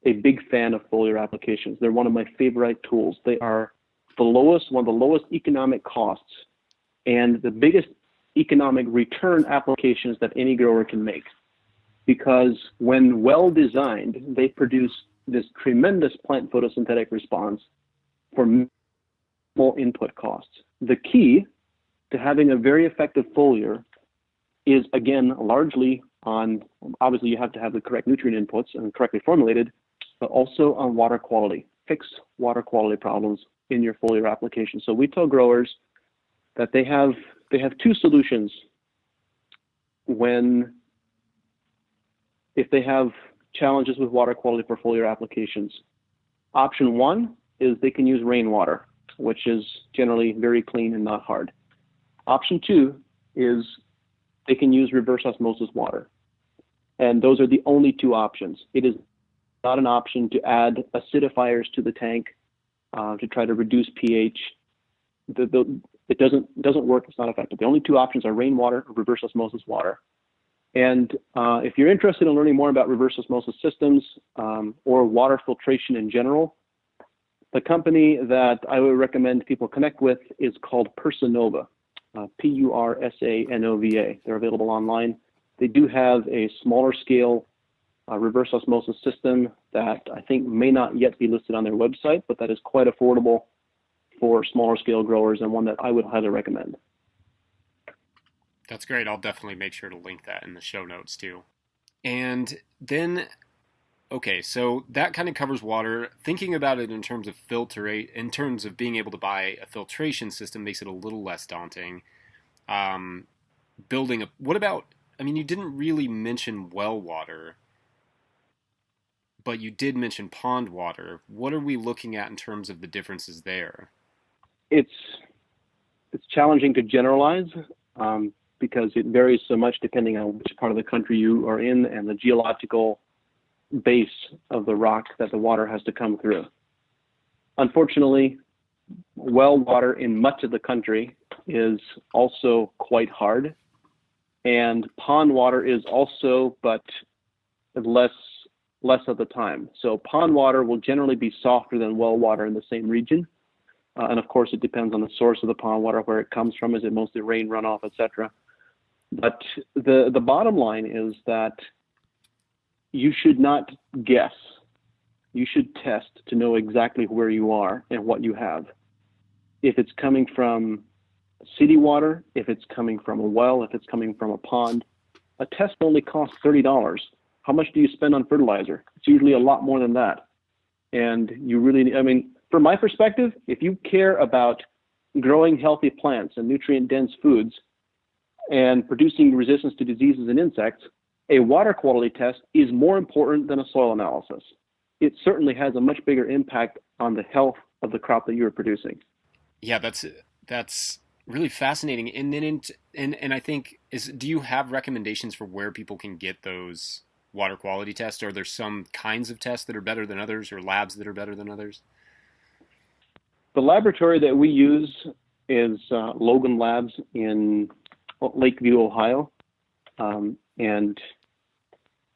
a big fan of foliar applications. They're one of my favorite tools. They are one of the lowest economic costs and the biggest economic return applications that any grower can make. Because when well designed, they produce this tremendous plant photosynthetic response for minimal input costs. The key to having a very effective foliar is, again, largely on, obviously you have to have the correct nutrient inputs and correctly formulated, but also on water quality. Fix water quality problems in your foliar application. So we tell growers that they have two solutions if they have challenges with water quality for foliar applications. Option one is they can use rainwater, which is generally very clean and not hard. Option two is they can use reverse osmosis water. And those are the only two options. It is not an option to add acidifiers to the tank to try to reduce pH. It doesn't work. It's not effective. The only two options are rainwater or reverse osmosis water. And if you're interested in learning more about reverse osmosis systems or water filtration in general, the company that I would recommend people connect with is called Persanova, P-U-R-S-A-N-O-V-A. They're available online. They do have a smaller scale reverse osmosis system that I think may not yet be listed on their website, but that is quite affordable for smaller scale growers and one that I would highly recommend. That's great. I'll definitely make sure to link that in the show notes too. And then, okay, so that kind of covers water. Thinking about it in terms of in terms of being able to buy a filtration system makes it a little less daunting. What about, I mean, you didn't really mention well water, but you did mention pond water. What are we looking at in terms of the differences there? It's challenging to generalize because it varies so much depending on which part of the country you are in and the geological base of the rock that the water has to come through. Unfortunately, well water in much of the country is also quite hard, and pond water is also, but less of the time. So pond water will generally be softer than well water in the same region. And of course, it depends on the source of the pond water, where it comes from. Is it mostly rain runoff, etc.? But the bottom line is that you should not guess. You should test to know exactly where you are and what you have. If it's coming from city water, if it's coming from a well, if it's coming from a pond, a test only costs $30. How much do you spend on fertilizer? It's usually a lot more than that. And you really, I mean, from my perspective, if you care about growing healthy plants and nutrient-dense foods and producing resistance to diseases and insects, a water quality test is more important than a soil analysis. It certainly has a much bigger impact on the health of the crop that you're producing. Yeah, that's really fascinating. And then and I think do you have recommendations for where people can get those water quality tests? Are there some kinds of tests that are better than others, or labs that are better than others? The laboratory that we use is Logan Labs in Lakeview, Ohio, and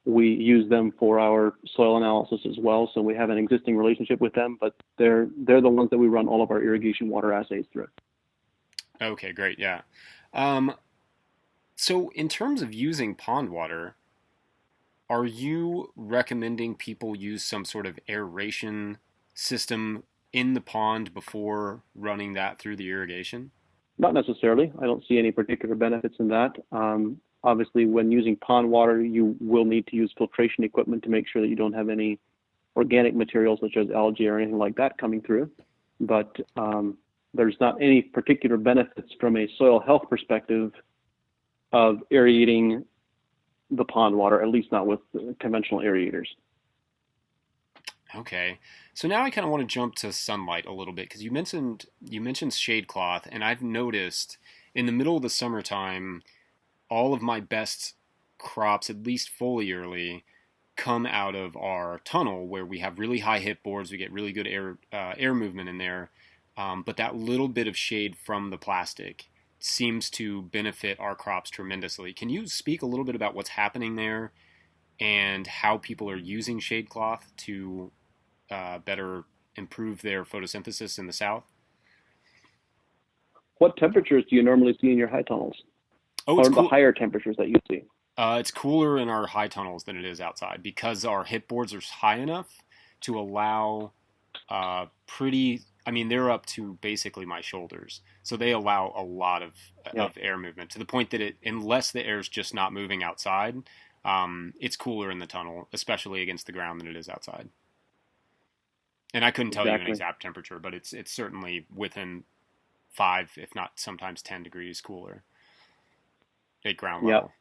we use them for our soil analysis as well. So we have an existing relationship with them, but they're the ones that we run all of our irrigation water assays through. Okay, great. Yeah. So in terms of using pond water, are you recommending people use some sort of aeration system in the pond before running that through the irrigation? Not necessarily. I don't see any particular benefits in that. Obviously, when using pond water, you will need to use filtration equipment to make sure that you don't have any organic materials such as algae or anything like that coming through. But there's not any particular benefits from a soil health perspective of aerating the pond water, at least not with conventional aerators. Okay, so now I kind of want to jump to sunlight a little bit, because you mentioned shade cloth, and I've noticed in the middle of the summertime, all of my best crops, at least foliarly, come out of our tunnel where we have really high hip boards. We get really good air movement in there, but that little bit of shade from the plastic seems to benefit our crops tremendously. Can you speak a little bit about what's happening there and how people are using shade cloth to better improve their photosynthesis in the south? What temperatures do you normally see in your high tunnels? Or the higher temperatures that you see? It's cooler in our high tunnels than it is outside, because our hip boards are high enough to allow they're up to basically my shoulders. So they allow a lot of air movement, to the point that unless the air is just not moving outside, it's cooler in the tunnel, especially against the ground, than it is outside. And I couldn't tell you an exact temperature, but it's certainly within 5, if not sometimes 10 degrees cooler at ground level.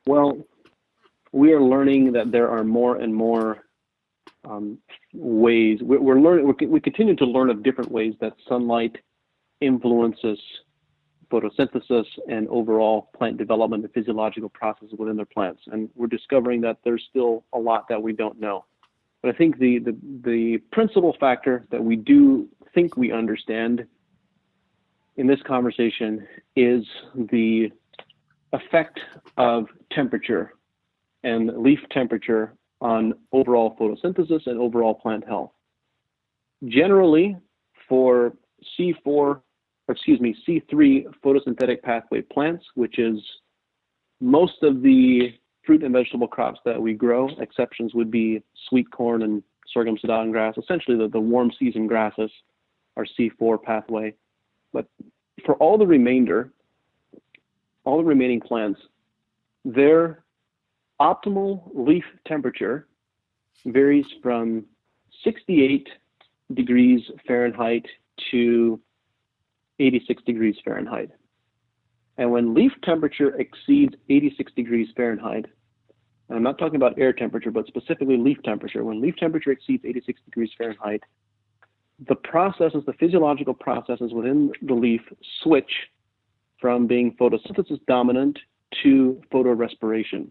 Well, we are learning that there are more and more ways. We continue to learn of different ways that sunlight influences photosynthesis and overall plant development and physiological processes within their plants. And we're discovering that there's still a lot that we don't know. But I think the principal factor that we do think we understand in this conversation is the effect of temperature and leaf temperature on overall photosynthesis and overall plant health. Generally, for C3 photosynthetic pathway plants, which is most of the fruit and vegetable crops that we grow, exceptions would be sweet corn and sorghum sudan grass. Essentially, the warm season grasses are C4 pathway. But for all the remaining plants, their optimal leaf temperature varies from 68 degrees Fahrenheit to 86 degrees Fahrenheit. And when leaf temperature exceeds 86 degrees Fahrenheit, and I'm not talking about air temperature, but specifically leaf temperature, when leaf temperature exceeds 86 degrees Fahrenheit, the physiological processes within the leaf switch from being photosynthesis dominant to photorespiration.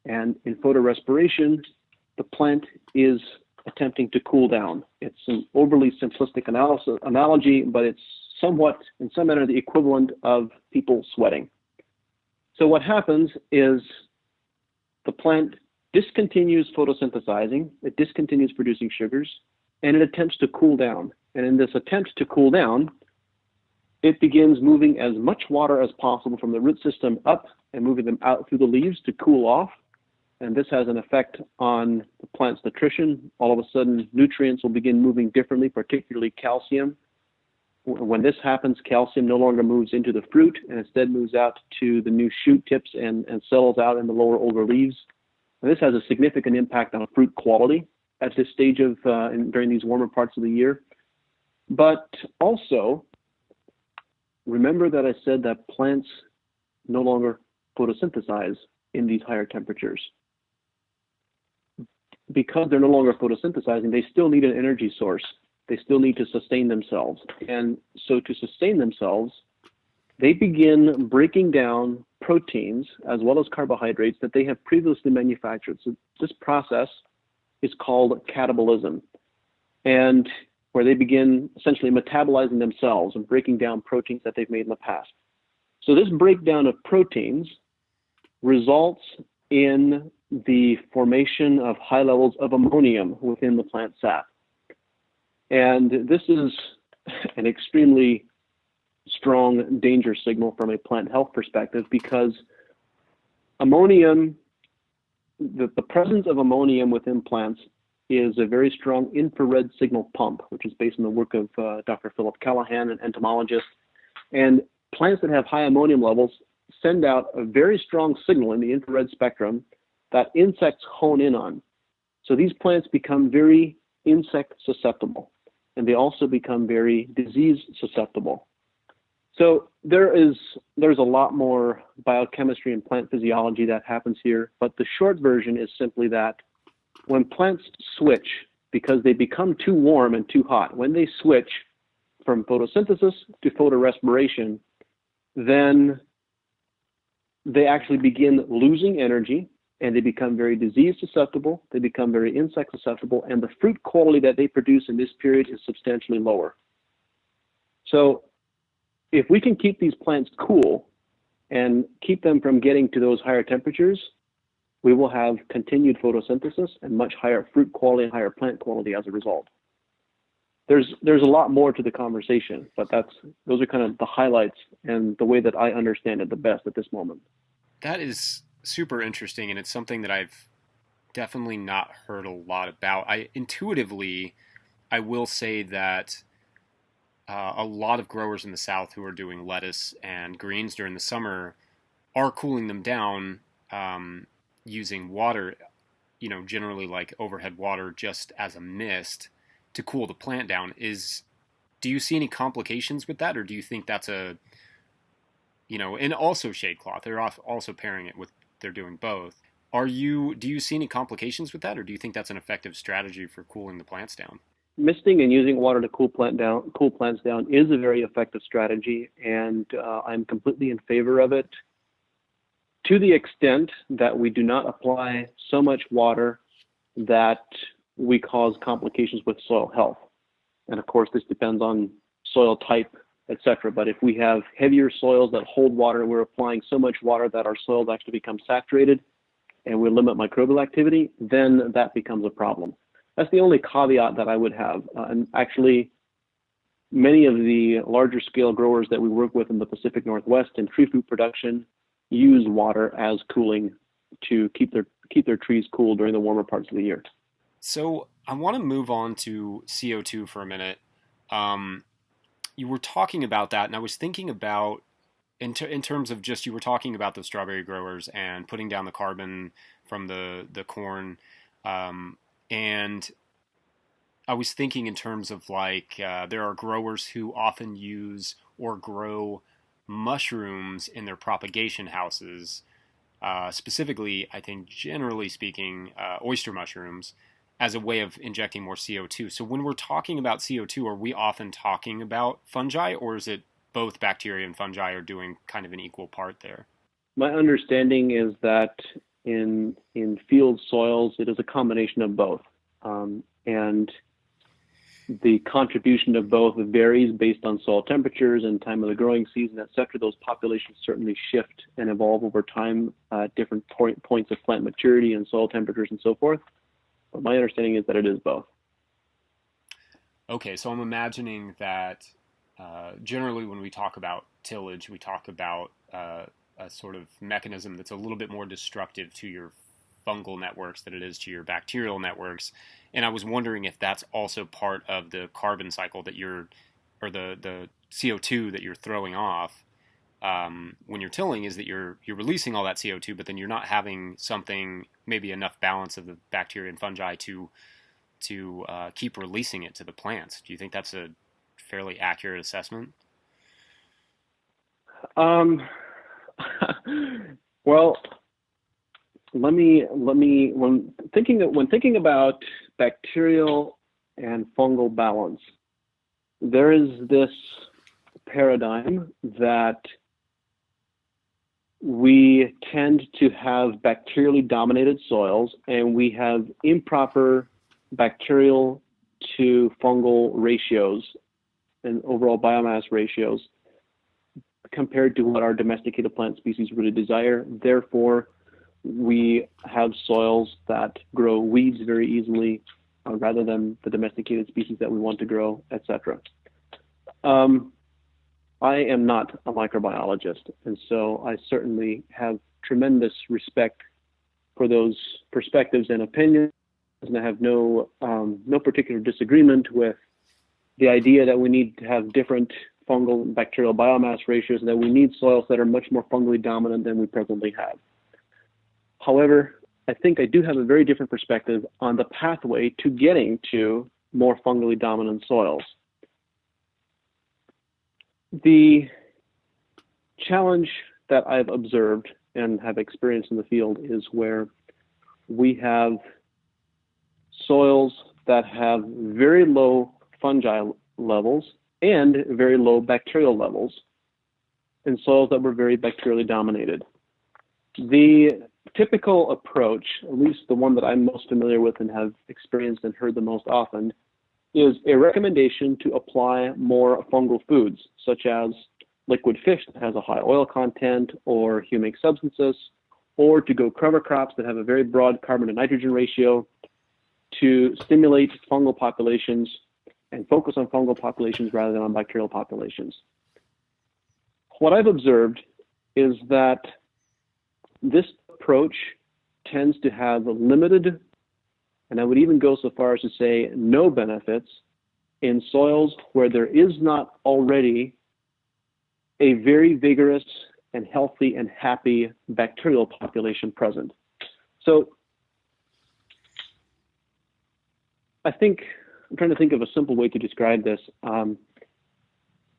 And in photorespiration, the plant is attempting to cool down. It's an overly simplistic analogy, but it's somewhat, in some manner, the equivalent of people sweating. So what happens is the plant discontinues photosynthesizing, it discontinues producing sugars, and it attempts to cool down. And in this attempt to cool down, it begins moving as much water as possible from the root system up and moving them out through the leaves to cool off. And this has an effect on the plant's nutrition. All of a sudden, nutrients will begin moving differently, particularly calcium. When this happens, calcium no longer moves into the fruit and instead moves out to the new shoot tips and settles out in the lower older leaves. And this has a significant impact on fruit quality at this stage of during these warmer parts of the year. But also, remember that I said that plants no longer photosynthesize in these higher temperatures. Because they're no longer photosynthesizing, they still need an energy source. They still need to sustain themselves. And so to sustain themselves, they begin breaking down proteins as well as carbohydrates that they have previously manufactured. So this process is called catabolism, and where they begin essentially metabolizing themselves and breaking down proteins that they've made in the past. So this breakdown of proteins results in the formation of high levels of ammonium within the plant sap. And this is an extremely strong danger signal from a plant health perspective, because ammonium, the presence of ammonium within plants is a very strong infrared signal pump, which is based on the work of Dr. Philip Callahan, an entomologist. And plants that have high ammonium levels send out a very strong signal in the infrared spectrum that insects hone in on. So these plants become very insect susceptible, and they also become very disease susceptible. So there's a lot more biochemistry and plant physiology that happens here, but the short version is simply that when plants switch, because they become too warm and too hot, when they switch from photosynthesis to photorespiration, then they actually begin losing energy, and they become very disease susceptible, they become very insect susceptible, and the fruit quality that they produce in this period is substantially lower. So if we can keep these plants cool and keep them from getting to those higher temperatures, we will have continued photosynthesis and much higher fruit quality and higher plant quality as a result. There's a lot more to the conversation, but those are kind of the highlights and the way that I understand it the best at this moment. That is super interesting, and it's something that I've definitely not heard a lot about. Intuitively, I will say that a lot of growers in the South who are doing lettuce and greens during the summer are cooling them down using water, generally like overhead water just as a mist to cool the plant down. Do you see any complications with that, or do you think that's and also shade cloth? They're also pairing it with, they're doing both. Do you see any complications with that, or do you think that's an effective strategy for cooling the plants down? misting and using water to cool plants down is a very effective strategy, and I'm completely in favor of it, to the extent that we do not apply so much water that we cause complications with soil health. And of course, this depends on soil type, etc. But if we have heavier soils that hold water, we're applying so much water that our soils actually become saturated and we limit microbial activity, then that becomes a problem. That's the only caveat that I would have. And actually, many of the larger scale growers that we work with in the Pacific Northwest in tree fruit production use water as cooling to keep their trees cool during the warmer parts of the year. So I want to move on to CO2 for a minute. You were talking about that, and I was thinking about, in terms of just, you were talking about the strawberry growers and putting down the carbon from the corn. And I was thinking in terms of like, there are growers who often use or grow mushrooms in their propagation houses. Specifically, I think generally speaking, oyster mushrooms, as a way of injecting more CO2. So when we're talking about CO2, are we often talking about fungi, or is it both bacteria and fungi are doing kind of an equal part there? My understanding is that in field soils, it is a combination of both. And the contribution of both varies based on soil temperatures and time of the growing season, et cetera. Those populations certainly shift and evolve over time, different points of plant maturity and soil temperatures and so forth. But my understanding is that it is both. Okay, so I'm imagining that generally when we talk about tillage, we talk about a sort of mechanism that's a little bit more destructive to your fungal networks than it is to your bacterial networks. And I was wondering if that's also part of the carbon cycle that or the CO2 that you're throwing off when you're tilling, is that you're releasing all that CO2, but then you're not having something, maybe enough balance of the bacteria and fungi to keep releasing it to the plants. Do you think that's a fairly accurate assessment? Well, let me when thinking about bacterial and fungal balance, there is this paradigm that we tend to have bacterially dominated soils, and we have improper bacterial to fungal ratios and overall biomass ratios compared to what our domesticated plant species really desire. Therefore, we have soils that grow weeds very easily rather than the domesticated species that we want to grow, etc. I am not a microbiologist, and so I certainly have tremendous respect for those perspectives and opinions, and I have no particular disagreement with the idea that we need to have different fungal and bacterial biomass ratios, and that we need soils that are much more fungally dominant than we presently have. However, I think I do have a very different perspective on the pathway to getting to more fungally dominant soils. The challenge that I've observed and have experienced in the field is where we have soils that have very low fungi levels and very low bacterial levels in soils that were very bacterially dominated. The typical approach, at least the one that I'm most familiar with and have experienced and heard the most often, is a recommendation to apply more fungal foods, such as liquid fish that has a high oil content, or humic substances, or to go cover crops that have a very broad carbon to nitrogen ratio to stimulate fungal populations and focus on fungal populations rather than on bacterial populations. What I've observed is that this approach tends to have limited, and I would even go so far as to say no benefits, in soils where there is not already a very vigorous and healthy and happy bacterial population present. So I think, I'm trying to think of a simple way to describe this.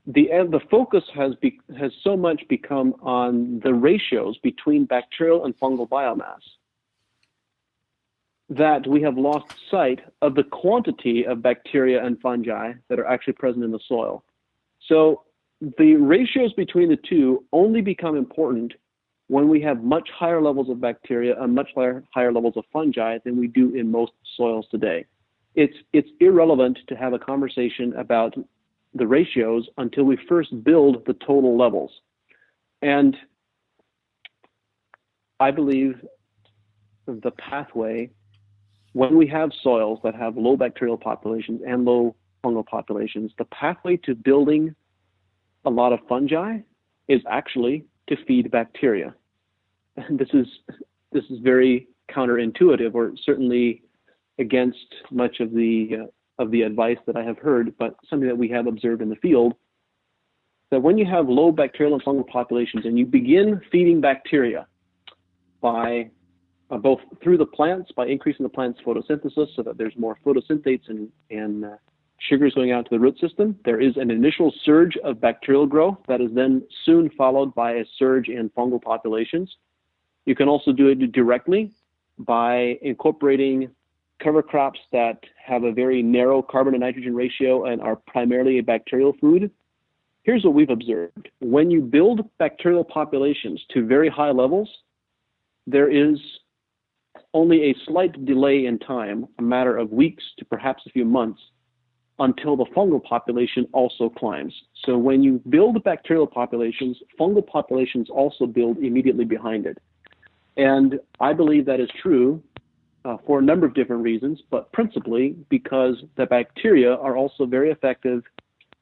The focus has so much become on the ratios between bacterial and fungal biomass that we have lost sight of the quantity of bacteria and fungi that are actually present in the soil. So the ratios between the two only become important when we have much higher levels of bacteria and much higher levels of fungi than we do in most soils today. It's irrelevant to have a conversation about the ratios until we first build the total levels. And I believe the pathway, when we have soils that have low bacterial populations and low fungal populations, the pathway to building a lot of fungi is actually to feed bacteria. And this is very counterintuitive, or certainly against much of the advice that I have heard, but something that we have observed in the field, that when you have low bacterial and fungal populations and you begin feeding bacteria by both through the plants, by increasing the plant's photosynthesis so that there's more photosynthates and sugars going out to the root system, there is an initial surge of bacterial growth that is then soon followed by a surge in fungal populations. You can also do it directly by incorporating cover crops that have a very narrow carbon to nitrogen ratio and are primarily a bacterial food. Here's what we've observed. When you build bacterial populations to very high levels, there is only a slight delay in time, a matter of weeks to perhaps a few months, until the fungal population also climbs. So when you build bacterial populations, fungal populations also build immediately behind it. And I believe that is true for a number of different reasons, but principally because the bacteria are also very effective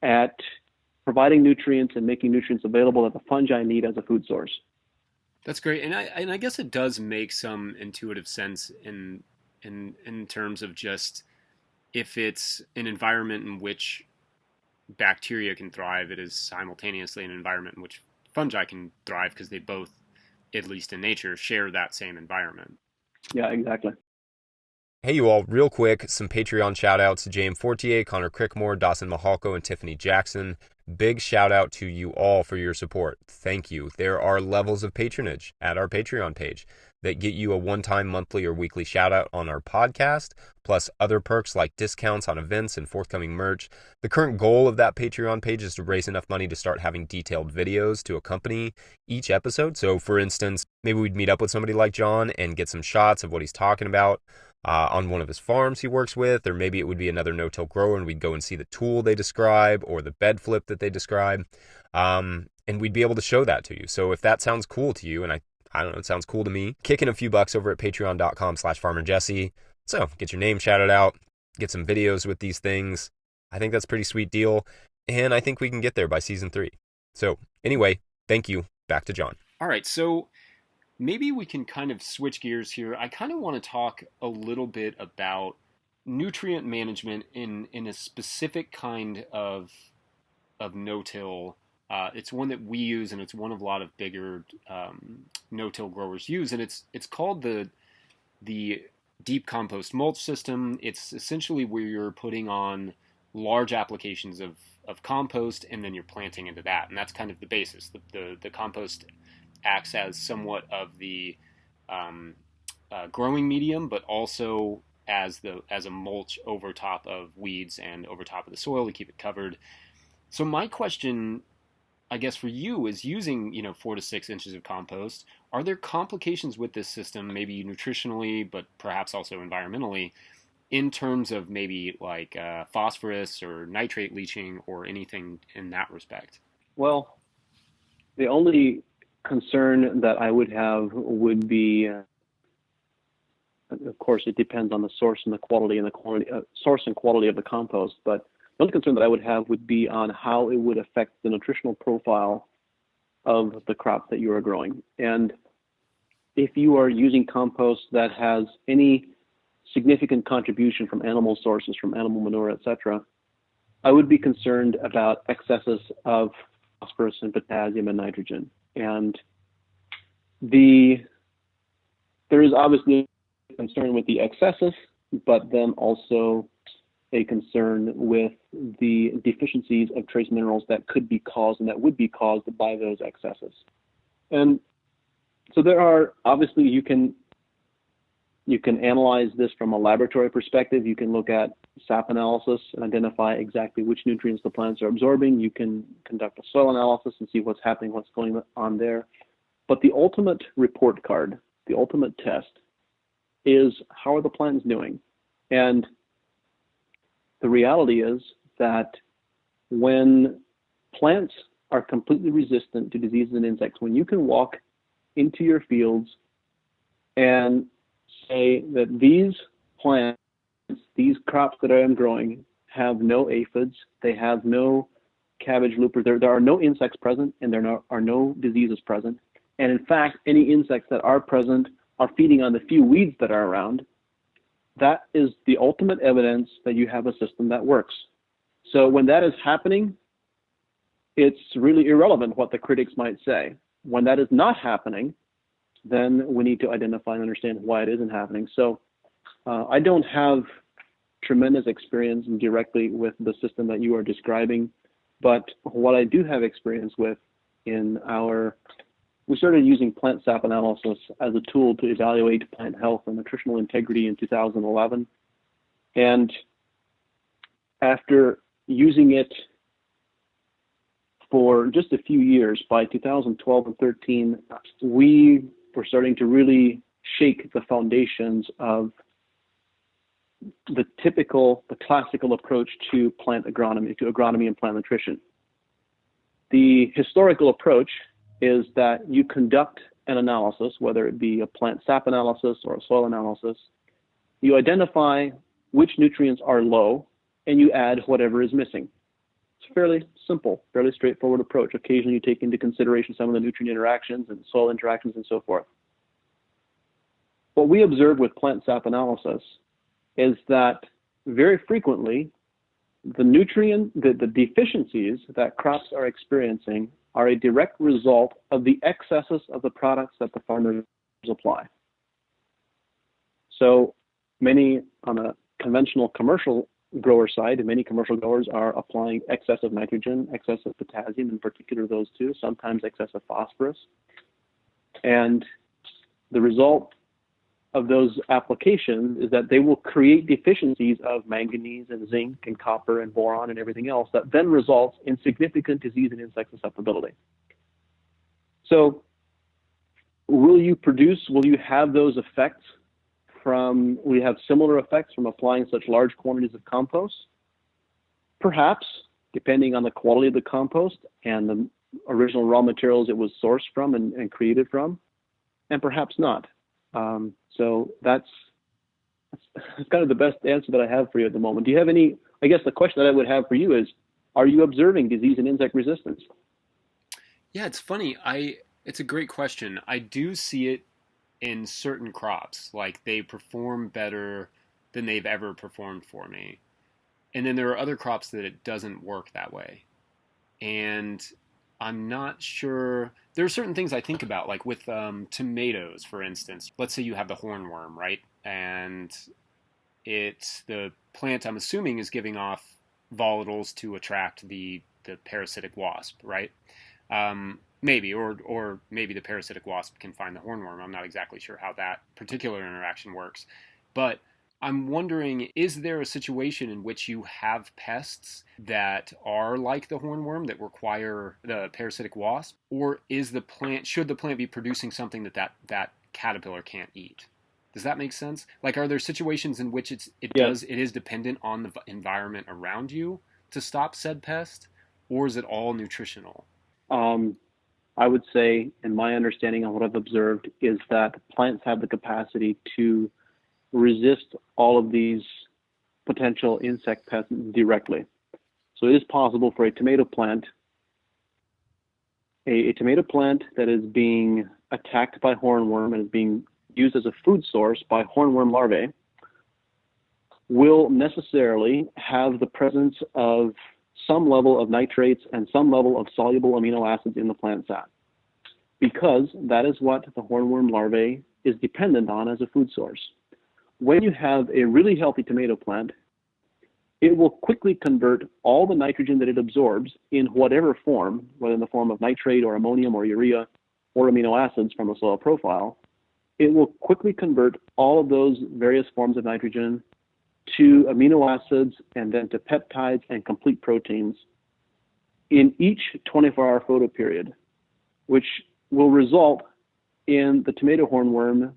at providing nutrients and making nutrients available that the fungi need as a food source. That's great, and I guess it does make some intuitive sense in terms of just if it's an environment in which bacteria can thrive, it is simultaneously an environment in which fungi can thrive because they both, at least in nature, share that same environment. Yeah, exactly. Hey, you all, real quick, some Patreon shout-outs to James Fortier, Connor Crickmore, Dawson Mahalko, and Tiffany Jackson. Big shout-out to you all for your support. Thank you. There are levels of patronage at our Patreon page that get you a one-time monthly or weekly shout-out on our podcast, plus other perks like discounts on events and forthcoming merch. The current goal of that Patreon page is to raise enough money to start having detailed videos to accompany each episode. So, for instance, maybe we'd meet up with somebody like John and get some shots of what he's talking about on one of his farms he works with, or maybe it would be another no-till grower and we'd go and see the tool they describe or the bed flip that they describe, and we'd be able to show that to you. So if that sounds cool to you, and I don't know, it sounds cool to me, kick in a few bucks over at patreon.com/farmerjesse. So get your name shouted out, get some videos with these things. I think that's a pretty sweet deal, and I think we can get there by season 3. So anyway, thank you. Back to John. All right, so maybe we can kind of switch gears here. I kind of want to talk a little bit about nutrient management in a specific kind of no-till. It's one that we use, and it's one of a lot of bigger no-till growers use, and it's called the deep compost mulch system. It's essentially where you're putting on large applications of compost, and then you're planting into that, and that's kind of the basis. The compost acts as somewhat of the growing medium, but also as a mulch over top of weeds and over top of the soil to keep it covered. So my question, I guess, for you is using 4 to 6 inches of compost. Are there complications with this system, maybe nutritionally, but perhaps also environmentally, in terms of maybe like phosphorus or nitrate leaching or anything in that respect? Well, the only concern that I would have would be, of course, it depends on the source and the quality source and quality of the compost. But the only concern that I would have would be on how it would affect the nutritional profile of the crop that you are growing. And if you are using compost that has any significant contribution from animal sources, from animal manure, etc., I would be concerned about excesses of phosphorus and potassium and nitrogen. And there is obviously a concern with the excesses, but then also a concern with the deficiencies of trace minerals that could be caused and that would be caused by those excesses. And so there are, obviously, you can You can analyze this from a laboratory perspective. You can look at sap analysis and identify exactly which nutrients the plants are absorbing. You can conduct a soil analysis and see what's happening, what's going on there. But the ultimate report card, the ultimate test, is how are the plants doing? And the reality is that when plants are completely resistant to diseases and insects, when you can walk into your fields and say that these plants, these crops that I am growing, have no aphids, they have no cabbage loopers, there are no insects present, and there are no diseases present. And in fact, any insects that are present are feeding on the few weeds that are around. That is the ultimate evidence that you have a system that works. So when that is happening, it's really irrelevant what the critics might say. When that is not happening, then we need to identify and understand why it isn't happening. So I don't have tremendous experience directly with the system that you are describing, but what I do have experience with we started using plant sap analysis as a tool to evaluate plant health and nutritional integrity in 2011. And after using it for just a few years, by 2012 and 13, we were starting to really shake the foundations of the classical approach to plant agronomy, to agronomy and plant nutrition. The historical approach is that you conduct an analysis, whether it be a plant sap analysis or a soil analysis. You identify which nutrients are low, and you add whatever is missing. It's fairly simple, fairly straightforward approach. Occasionally you take into consideration some of the nutrient interactions and soil interactions and so forth. What we observe with plant sap analysis is that very frequently the deficiencies that crops are experiencing are a direct result of the excesses of the products that the farmers apply. So many, on a conventional commercial grower side, many commercial growers are applying excess of nitrogen, excess of potassium, in particular those two, sometimes excess of phosphorus. And the result of those applications is that they will create deficiencies of manganese and zinc and copper and boron and everything else that then results in significant disease and insect susceptibility. So will you have those effects will you have similar effects from applying such large quantities of compost? Perhaps, depending on the quality of the compost and the original raw materials it was sourced from and created from, and perhaps not. So that's kind of the best answer that I have for you at the moment. Do you have any, I guess the question that I would have for you is, are you observing disease and insect resistance? Yeah, it's funny. It's a great question. I do see it in certain crops, like they perform better than they've ever performed for me. And then there are other crops that it doesn't work that way. And I'm not sure. There are certain things I think about, like with tomatoes, for instance. Let's say you have the hornworm, right? And it's the plant, I'm assuming, is giving off volatiles to attract the parasitic wasp, right? Maybe, or maybe the parasitic wasp can find the hornworm. I'm not exactly sure how that particular interaction works. But I'm wondering, is there a situation in which you have pests that are like the hornworm that require the parasitic wasp? Or should the plant be producing something that caterpillar can't eat? Does that make sense? Like, are there situations in which it is dependent on the environment around you to stop said pest? Or is it all nutritional? I would say, in my understanding of what I've observed, is that plants have the capacity to resist all of these potential insect pests directly. So it is possible for a tomato plant that is being attacked by hornworm and is being used as a food source by hornworm larvae will necessarily have the presence of some level of nitrates and some level of soluble amino acids in the plant sap, because that is what the hornworm larvae is dependent on as a food source. When you have a really healthy tomato plant, it will quickly convert all the nitrogen that it absorbs in whatever form, whether in the form of nitrate or ammonium or urea or amino acids from the soil profile, it will quickly convert all of those various forms of nitrogen to amino acids and then to peptides and complete proteins in each 24-hour photo period, which will result in the tomato hornworm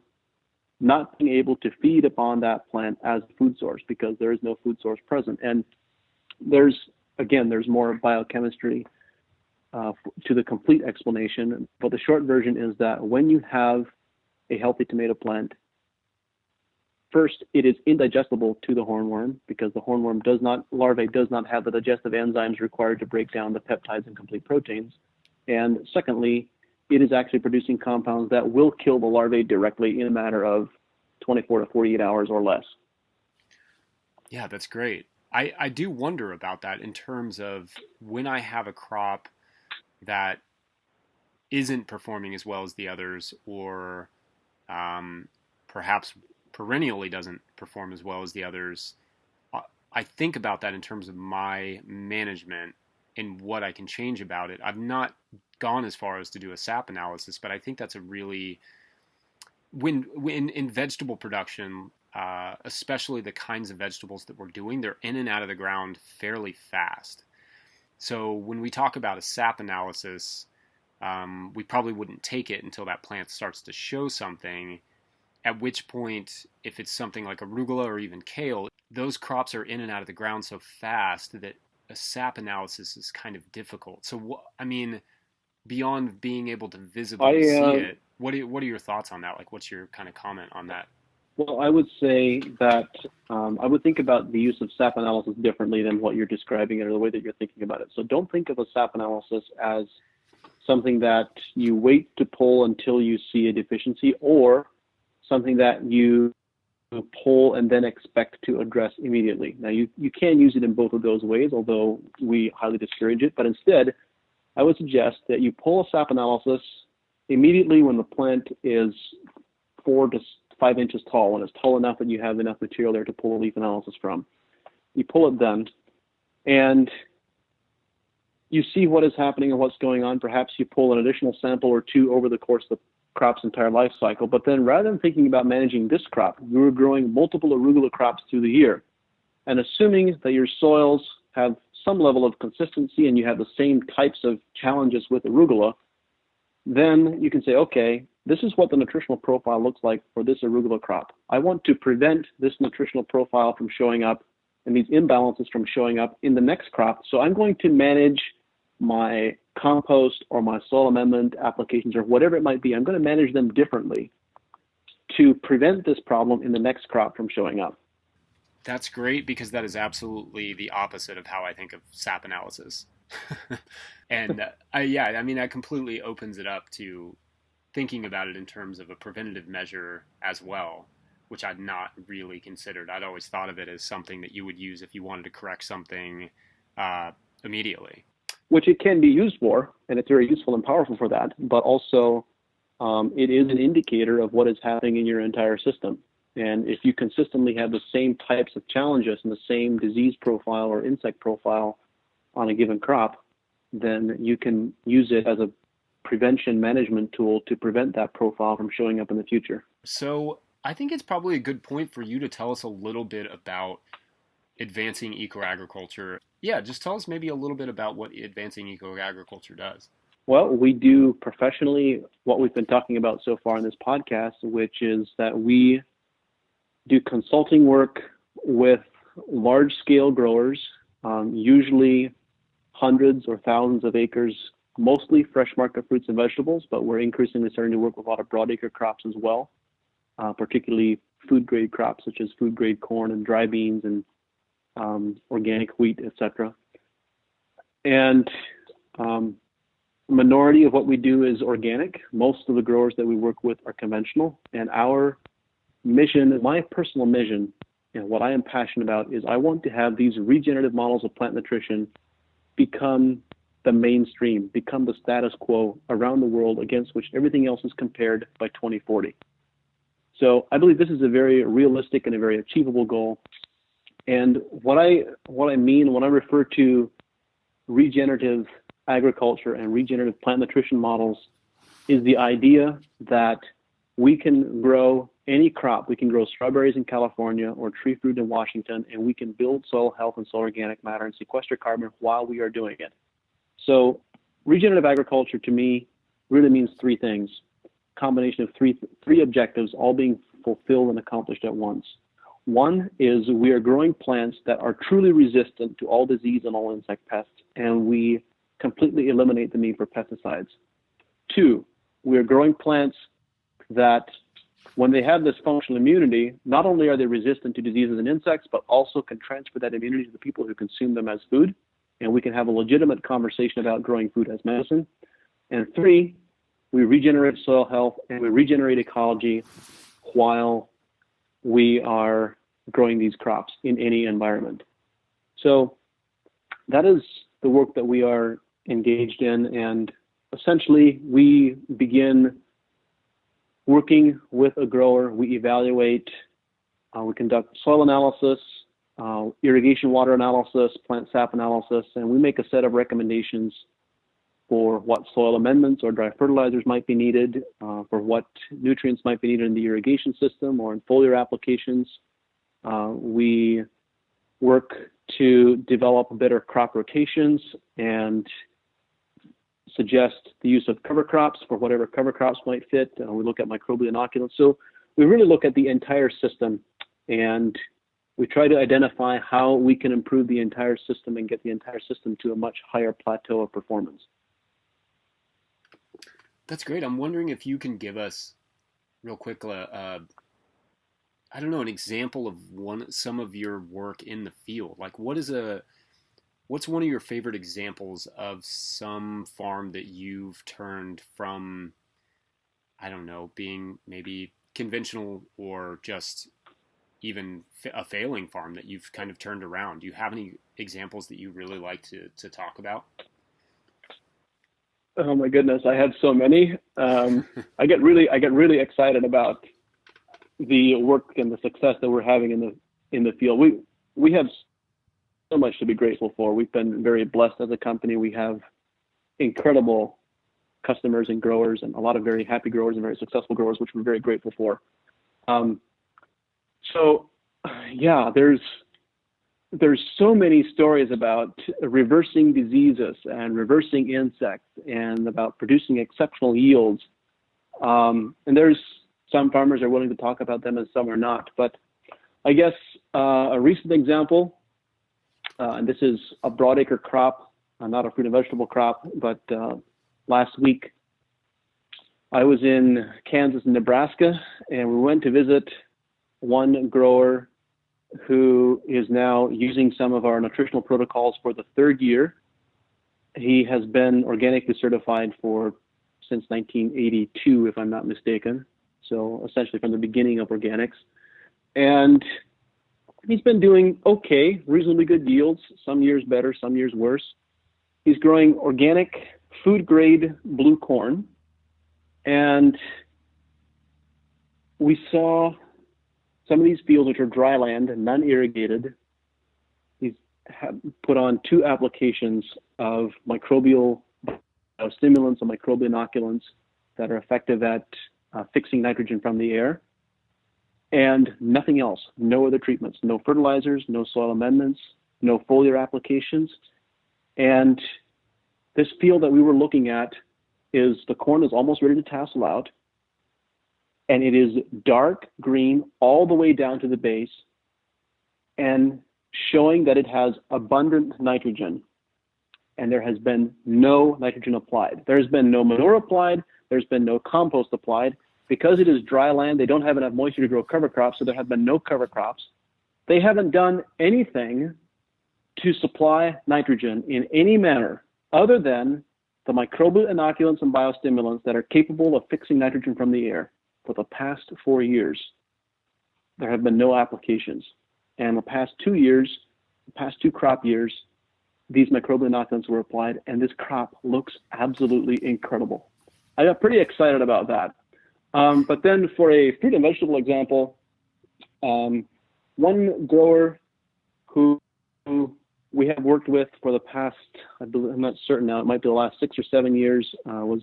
not being able to feed upon that plant as a food source because there is no food source present. And there's more biochemistry to the complete explanation, but the short version is that when you have a healthy tomato plant, first, it is indigestible to the hornworm because the hornworm larvae does not have the digestive enzymes required to break down the peptides and complete proteins. And secondly, it is actually producing compounds that will kill the larvae directly in a matter of 24 to 48 hours or less. Yeah, that's great. I do wonder about that in terms of when I have a crop that isn't performing as well as the others, or perhaps perennially doesn't perform as well as the others. I think about that in terms of my management and what I can change about it. I've not gone as far as to do a sap analysis, but I think that's a really, when in vegetable production, especially the kinds of vegetables that we're doing, they're in and out of the ground fairly fast. So when we talk about a sap analysis, we probably wouldn't take it until that plant starts to show something, at which point, if it's something like arugula or even kale, those crops are in and out of the ground so fast that a sap analysis is kind of difficult. So, beyond being able to visibly see it, what are your thoughts on that? Like, what's your kind of comment on that? Well, I would say that I would think about the use of sap analysis differently than what you're describing it or the way that you're thinking about it. So don't think of a sap analysis as something that you wait to pull until you see a deficiency, or something that you pull and then expect to address immediately. Now, you can use it in both of those ways, although we highly discourage it. But instead, I would suggest that you pull a sap analysis immediately when the plant is 4 to 5 inches tall, when it's tall enough that you have enough material there to pull a leaf analysis from. You pull it then, and you see what is happening and what's going on. Perhaps you pull an additional sample or two over the course of the crop's entire life cycle. But then rather than thinking about managing this crop, you're growing multiple arugula crops through the year. And assuming that your soils have some level of consistency and you have the same types of challenges with arugula, then you can say, okay, this is what the nutritional profile looks like for this arugula crop. I want to prevent this nutritional profile from showing up and these imbalances from showing up in the next crop. So I'm going to manage my compost or my soil amendment applications or whatever it might be. I'm going to manage them differently to prevent this problem in the next crop from showing up. That's great, because that is absolutely the opposite of how I think of sap analysis. And that completely opens it up to thinking about it in terms of a preventative measure as well, which I'd not really considered. I'd always thought of it as something that you would use if you wanted to correct something immediately. Which it can be used for, and it's very useful and powerful for that, but also it is an indicator of what is happening in your entire system. And if you consistently have the same types of challenges and the same disease profile or insect profile on a given crop, then you can use it as a prevention management tool to prevent that profile from showing up in the future. So I think it's probably a good point for you to tell us a little bit about advancing eco-agriculture. Yeah, just tell us maybe a little bit about what advancing eco-agriculture does. Well, we do professionally what we've been talking about so far in this podcast, which is that we do consulting work with large-scale growers, usually hundreds or thousands of acres, mostly fresh market fruits and vegetables, but we're increasingly starting to work with a lot of broadacre crops as well, particularly food-grade crops such as food-grade corn and dry beans and organic wheat, etc. And minority of what we do is organic. Most of the growers that we work with are conventional. And our mission, my personal mission, and what I am passionate about, is I want to have these regenerative models of plant nutrition become the mainstream, become the status quo around the world against which everything else is compared by 2040. So I believe this is a very realistic and a very achievable goal. And what I mean when I refer to regenerative agriculture and regenerative plant nutrition models is the idea that we can grow any crop. We can grow strawberries in California or tree fruit in Washington, and we can build soil health and soil organic matter and sequester carbon while we are doing it. So regenerative agriculture to me really means three things, combination of three objectives all being fulfilled and accomplished at once. One is we are growing plants that are truly resistant to all disease and all insect pests, and we completely eliminate the need for pesticides. Two, we are growing plants that when they have this functional immunity, not only are they resistant to diseases and insects, but also can transfer that immunity to the people who consume them as food, and we can have a legitimate conversation about growing food as medicine. And three, we regenerate soil health and we regenerate ecology while we are growing these crops in any environment. So that is the work that we are engaged in, and essentially we begin working with a grower. We evaluate, we conduct soil analysis, irrigation water analysis, plant sap analysis, and we make a set of recommendations for what soil amendments or dry fertilizers might be needed, for what nutrients might be needed in the irrigation system or in foliar applications. We work to develop better crop rotations and suggest the use of cover crops for whatever cover crops might fit. We look at microbial inoculants. So we really look at the entire system, and we try to identify how we can improve the entire system and get the entire system to a much higher plateau of performance. That's great. I'm wondering if you can give us real quick, I don't know, an example of some of your work in the field. Like what's one of your favorite examples of some farm that you've turned from, I don't know, being maybe conventional or just even a failing farm that you've kind of turned around? Do you have any examples that you really like to talk about? Oh my goodness, I have so many. I get really excited about the work and the success that we're having in the field. We have so much to be grateful for. We've been very blessed as a company. We have incredible customers and growers, and a lot of very happy growers and very successful growers, which we're very grateful for. So yeah, there's so many stories about reversing diseases and reversing insects and about producing exceptional yields. And there's some farmers are willing to talk about them and some are not. But I guess a recent example, and this is a broadacre crop, not a fruit and vegetable crop, but last week I was in Kansas and Nebraska, and we went to visit one grower who is now using some of our nutritional protocols for the third year. He has been organically certified since 1982, if I'm not mistaken. So essentially from the beginning of organics. And he's been doing okay, reasonably good yields, some years better, some years worse. He's growing organic food grade blue corn. And we saw some of these fields, which are dry land and non-irrigated. He's put on 2 applications of microbial stimulants and microbial inoculants that are effective at fixing nitrogen from the air, and nothing else. No other treatments, no fertilizers, no soil amendments, no foliar applications. And this field that we were looking at the corn is almost ready to tassel out, and it is dark green all the way down to the base and showing that it has abundant nitrogen, and there has been no nitrogen applied. There's been no manure applied. There's been no compost applied. Because it is dry land, they don't have enough moisture to grow cover crops, so there have been no cover crops. They haven't done anything to supply nitrogen in any manner other than the microbial inoculants and biostimulants that are capable of fixing nitrogen from the air. For the past 4 years, there have been no applications. And the past 2 years, the past 2 crop years, these microbial inoculants were applied, and this crop looks absolutely incredible. I got pretty excited about that. But then for a fruit and vegetable example, one grower who we have worked with for the past, I'm not certain now, it might be the last 6 or 7 years, was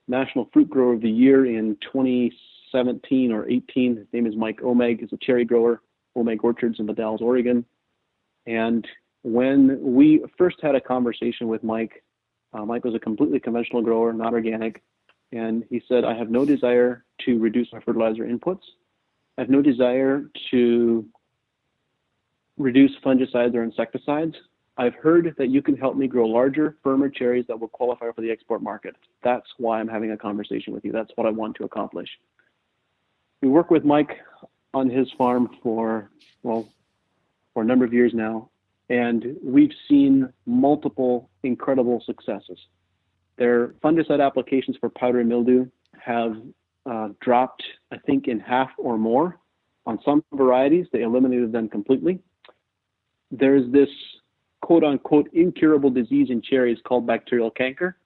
National Fruit Grower of the Year in 2016 17 or 18. His name is Mike Omeg. He's a cherry grower, Omeg Orchards in the Dalles, Oregon. And when we first had a conversation with Mike, Mike was a completely conventional grower, not organic. And he said, I have no desire to reduce my fertilizer inputs. I have no desire to reduce fungicides or insecticides. I've heard that you can help me grow larger, firmer cherries that will qualify for the export market. That's why I'm having a conversation with you. That's what I want to accomplish. We work with Mike on his farm for a number of years now, and we've seen multiple incredible successes. Their fungicide applications for powdery mildew have dropped, I think, in half or more. On some varieties, they eliminated them completely. There's this quote-unquote incurable disease in cherries called bacterial canker.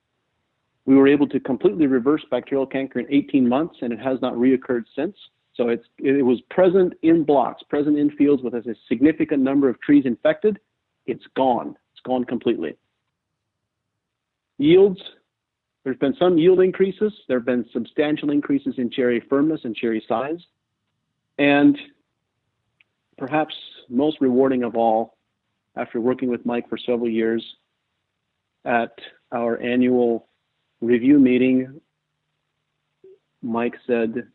We were able to completely reverse bacterial canker in 18 months, and it has not reoccurred since. So it was present in blocks, present in fields with a significant number of trees infected. It's gone. It's gone completely. Yields, there's been some yield increases. There have been substantial increases in cherry firmness and cherry size. And perhaps most rewarding of all, after working with Mike for several years, at our annual review meeting, Mike said,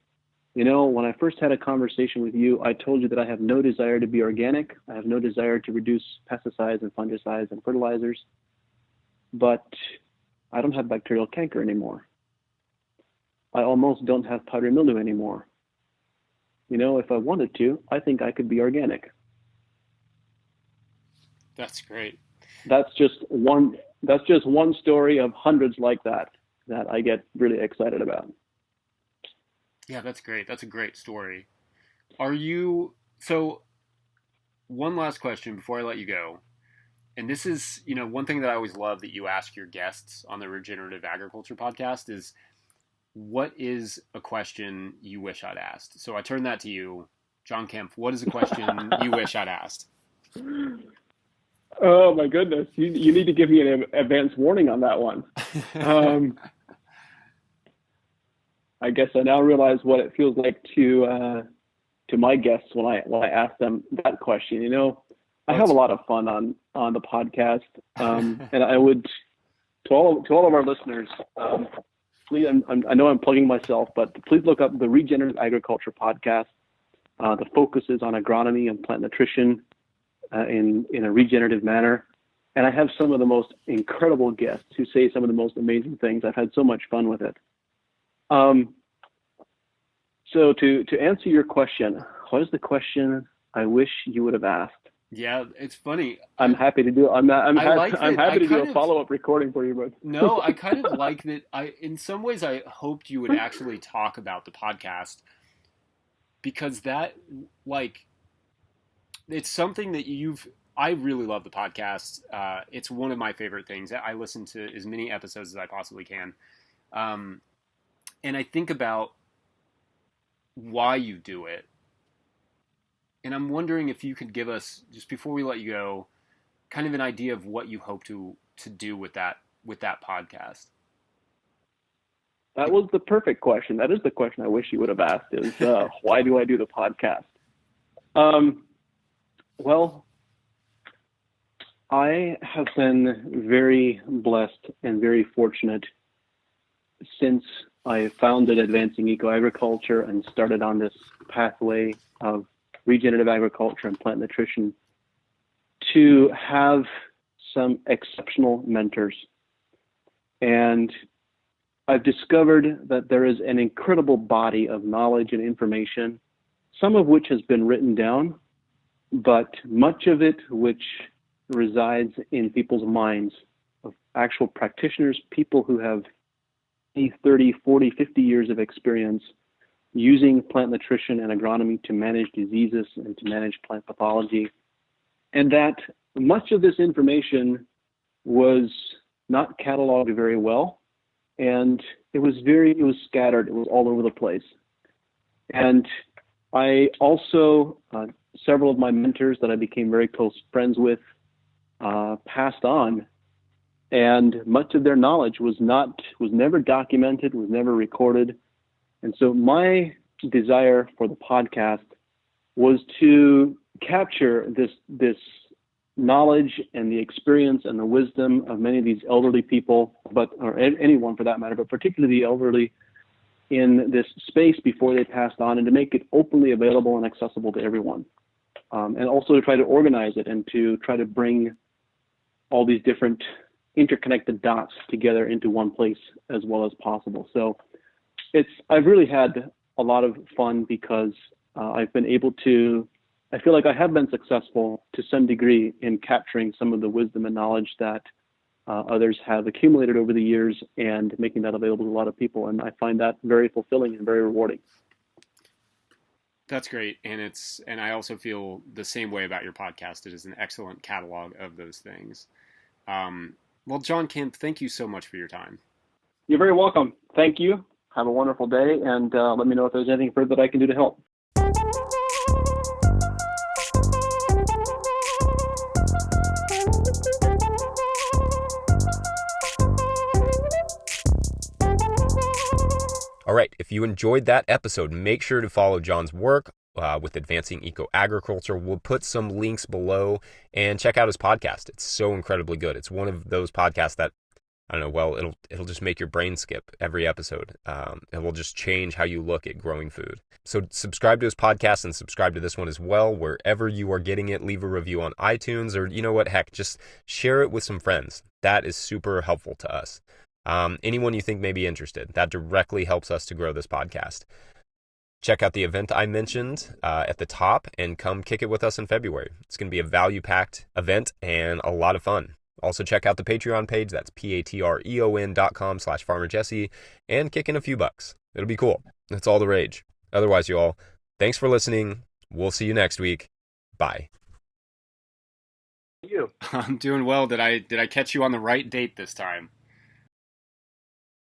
you know, when I first had a conversation with you, I told you that I have no desire to be organic. I have no desire to reduce pesticides and fungicides and fertilizers, but I don't have bacterial canker anymore. I almost don't have powdery mildew anymore. You know, if I wanted to, I think I could be organic. That's great. That's just one story of hundreds like that I get really excited about. Yeah, that's great. That's a great story. So one last question before I let you go. And this is, you know, one thing that I always love that you ask your guests on the Regenerative Agriculture podcast is, what is a question you wish I'd asked? So I turn that to you, John Kempf. What is a question you wish I'd asked? Oh my goodness. You need to give me an advance warning on that one. I guess I now realize what it feels like to my guests when I ask them that question. You know, I have a lot of fun on the podcast, and I would, to all of our listeners, please. I know I'm plugging myself, but please look up the Regenerative Agriculture podcast. The focus is on agronomy and plant nutrition in a regenerative manner, and I have some of the most incredible guests who say some of the most amazing things. I've had so much fun with it. So to answer your question, what is the question I wish you would have asked? Yeah, it's funny. I'm happy to do. I'm happy to do a follow-up recording for you, but no, I kind of like that. In some ways, I hoped you would actually talk about the podcast, because that, like, it's something that I really love the podcast. It's one of my favorite things. I listen to as many episodes as I possibly can. And I think about why you do it. And I'm wondering if you could give us, just before we let you go, kind of an idea of what you hope to do with that podcast. That was the perfect question. That is the question I wish you would have asked, is why do I do the podcast? Well, I have been very blessed and very fortunate since I founded Advancing Eco Agriculture and started on this pathway of regenerative agriculture and plant nutrition to have some exceptional mentors. And I've discovered that there is an incredible body of knowledge and information, some of which has been written down, but much of it which resides in people's minds, of actual practitioners, people who have 30, 40, 50 years of experience using plant nutrition and agronomy to manage diseases and to manage plant pathology. And that much of this information was not cataloged very well, and it was scattered. It was all over the place. And I also, several of my mentors that I became very close friends with, passed on, and much of their knowledge was never documented, was never recorded. And so my desire for the podcast was to capture this knowledge and the experience and the wisdom of many of these elderly people, or anyone for that matter, but particularly the elderly in this space before they passed on, and to make it openly available and accessible to everyone. And also to try to organize it and to try to bring all these different interconnected dots together into one place as well as possible. So I've really had a lot of fun because I've been able to, I feel like I have been successful to some degree in capturing some of the wisdom and knowledge that others have accumulated over the years and making that available to a lot of people. And I find that very fulfilling and very rewarding. That's great. And I also feel the same way about your podcast. It is an excellent catalog of those things. Well, John Kemp, thank you so much for your time. You're very welcome. Thank you. Have a wonderful day, and let me know if there's anything further that I can do to help. All right, if you enjoyed that episode, make sure to follow John's work with Advancing Eco-Agriculture. We'll put some links below, and check out his podcast. It's so incredibly good. It's one of those podcasts that, I don't know, well, it'll just make your brain skip every episode. It will just change how you look at growing food. So subscribe to his podcast and subscribe to this one as well. Wherever you are getting it, leave a review on iTunes, or you know what, heck, just share it with some friends. That is super helpful to us. Anyone you think may be interested, that directly helps us to grow this podcast. Check out the event I mentioned at the top and come kick it with us in February. It's going to be a value-packed event and a lot of fun. Also check out the Patreon page. That's patreon.com/FarmerJesse, and kick in a few bucks. It'll be cool. It's all the rage. Otherwise, you all, thanks for listening. We'll see you next week. Bye. You. I'm doing well. Did I catch you on the right date this time?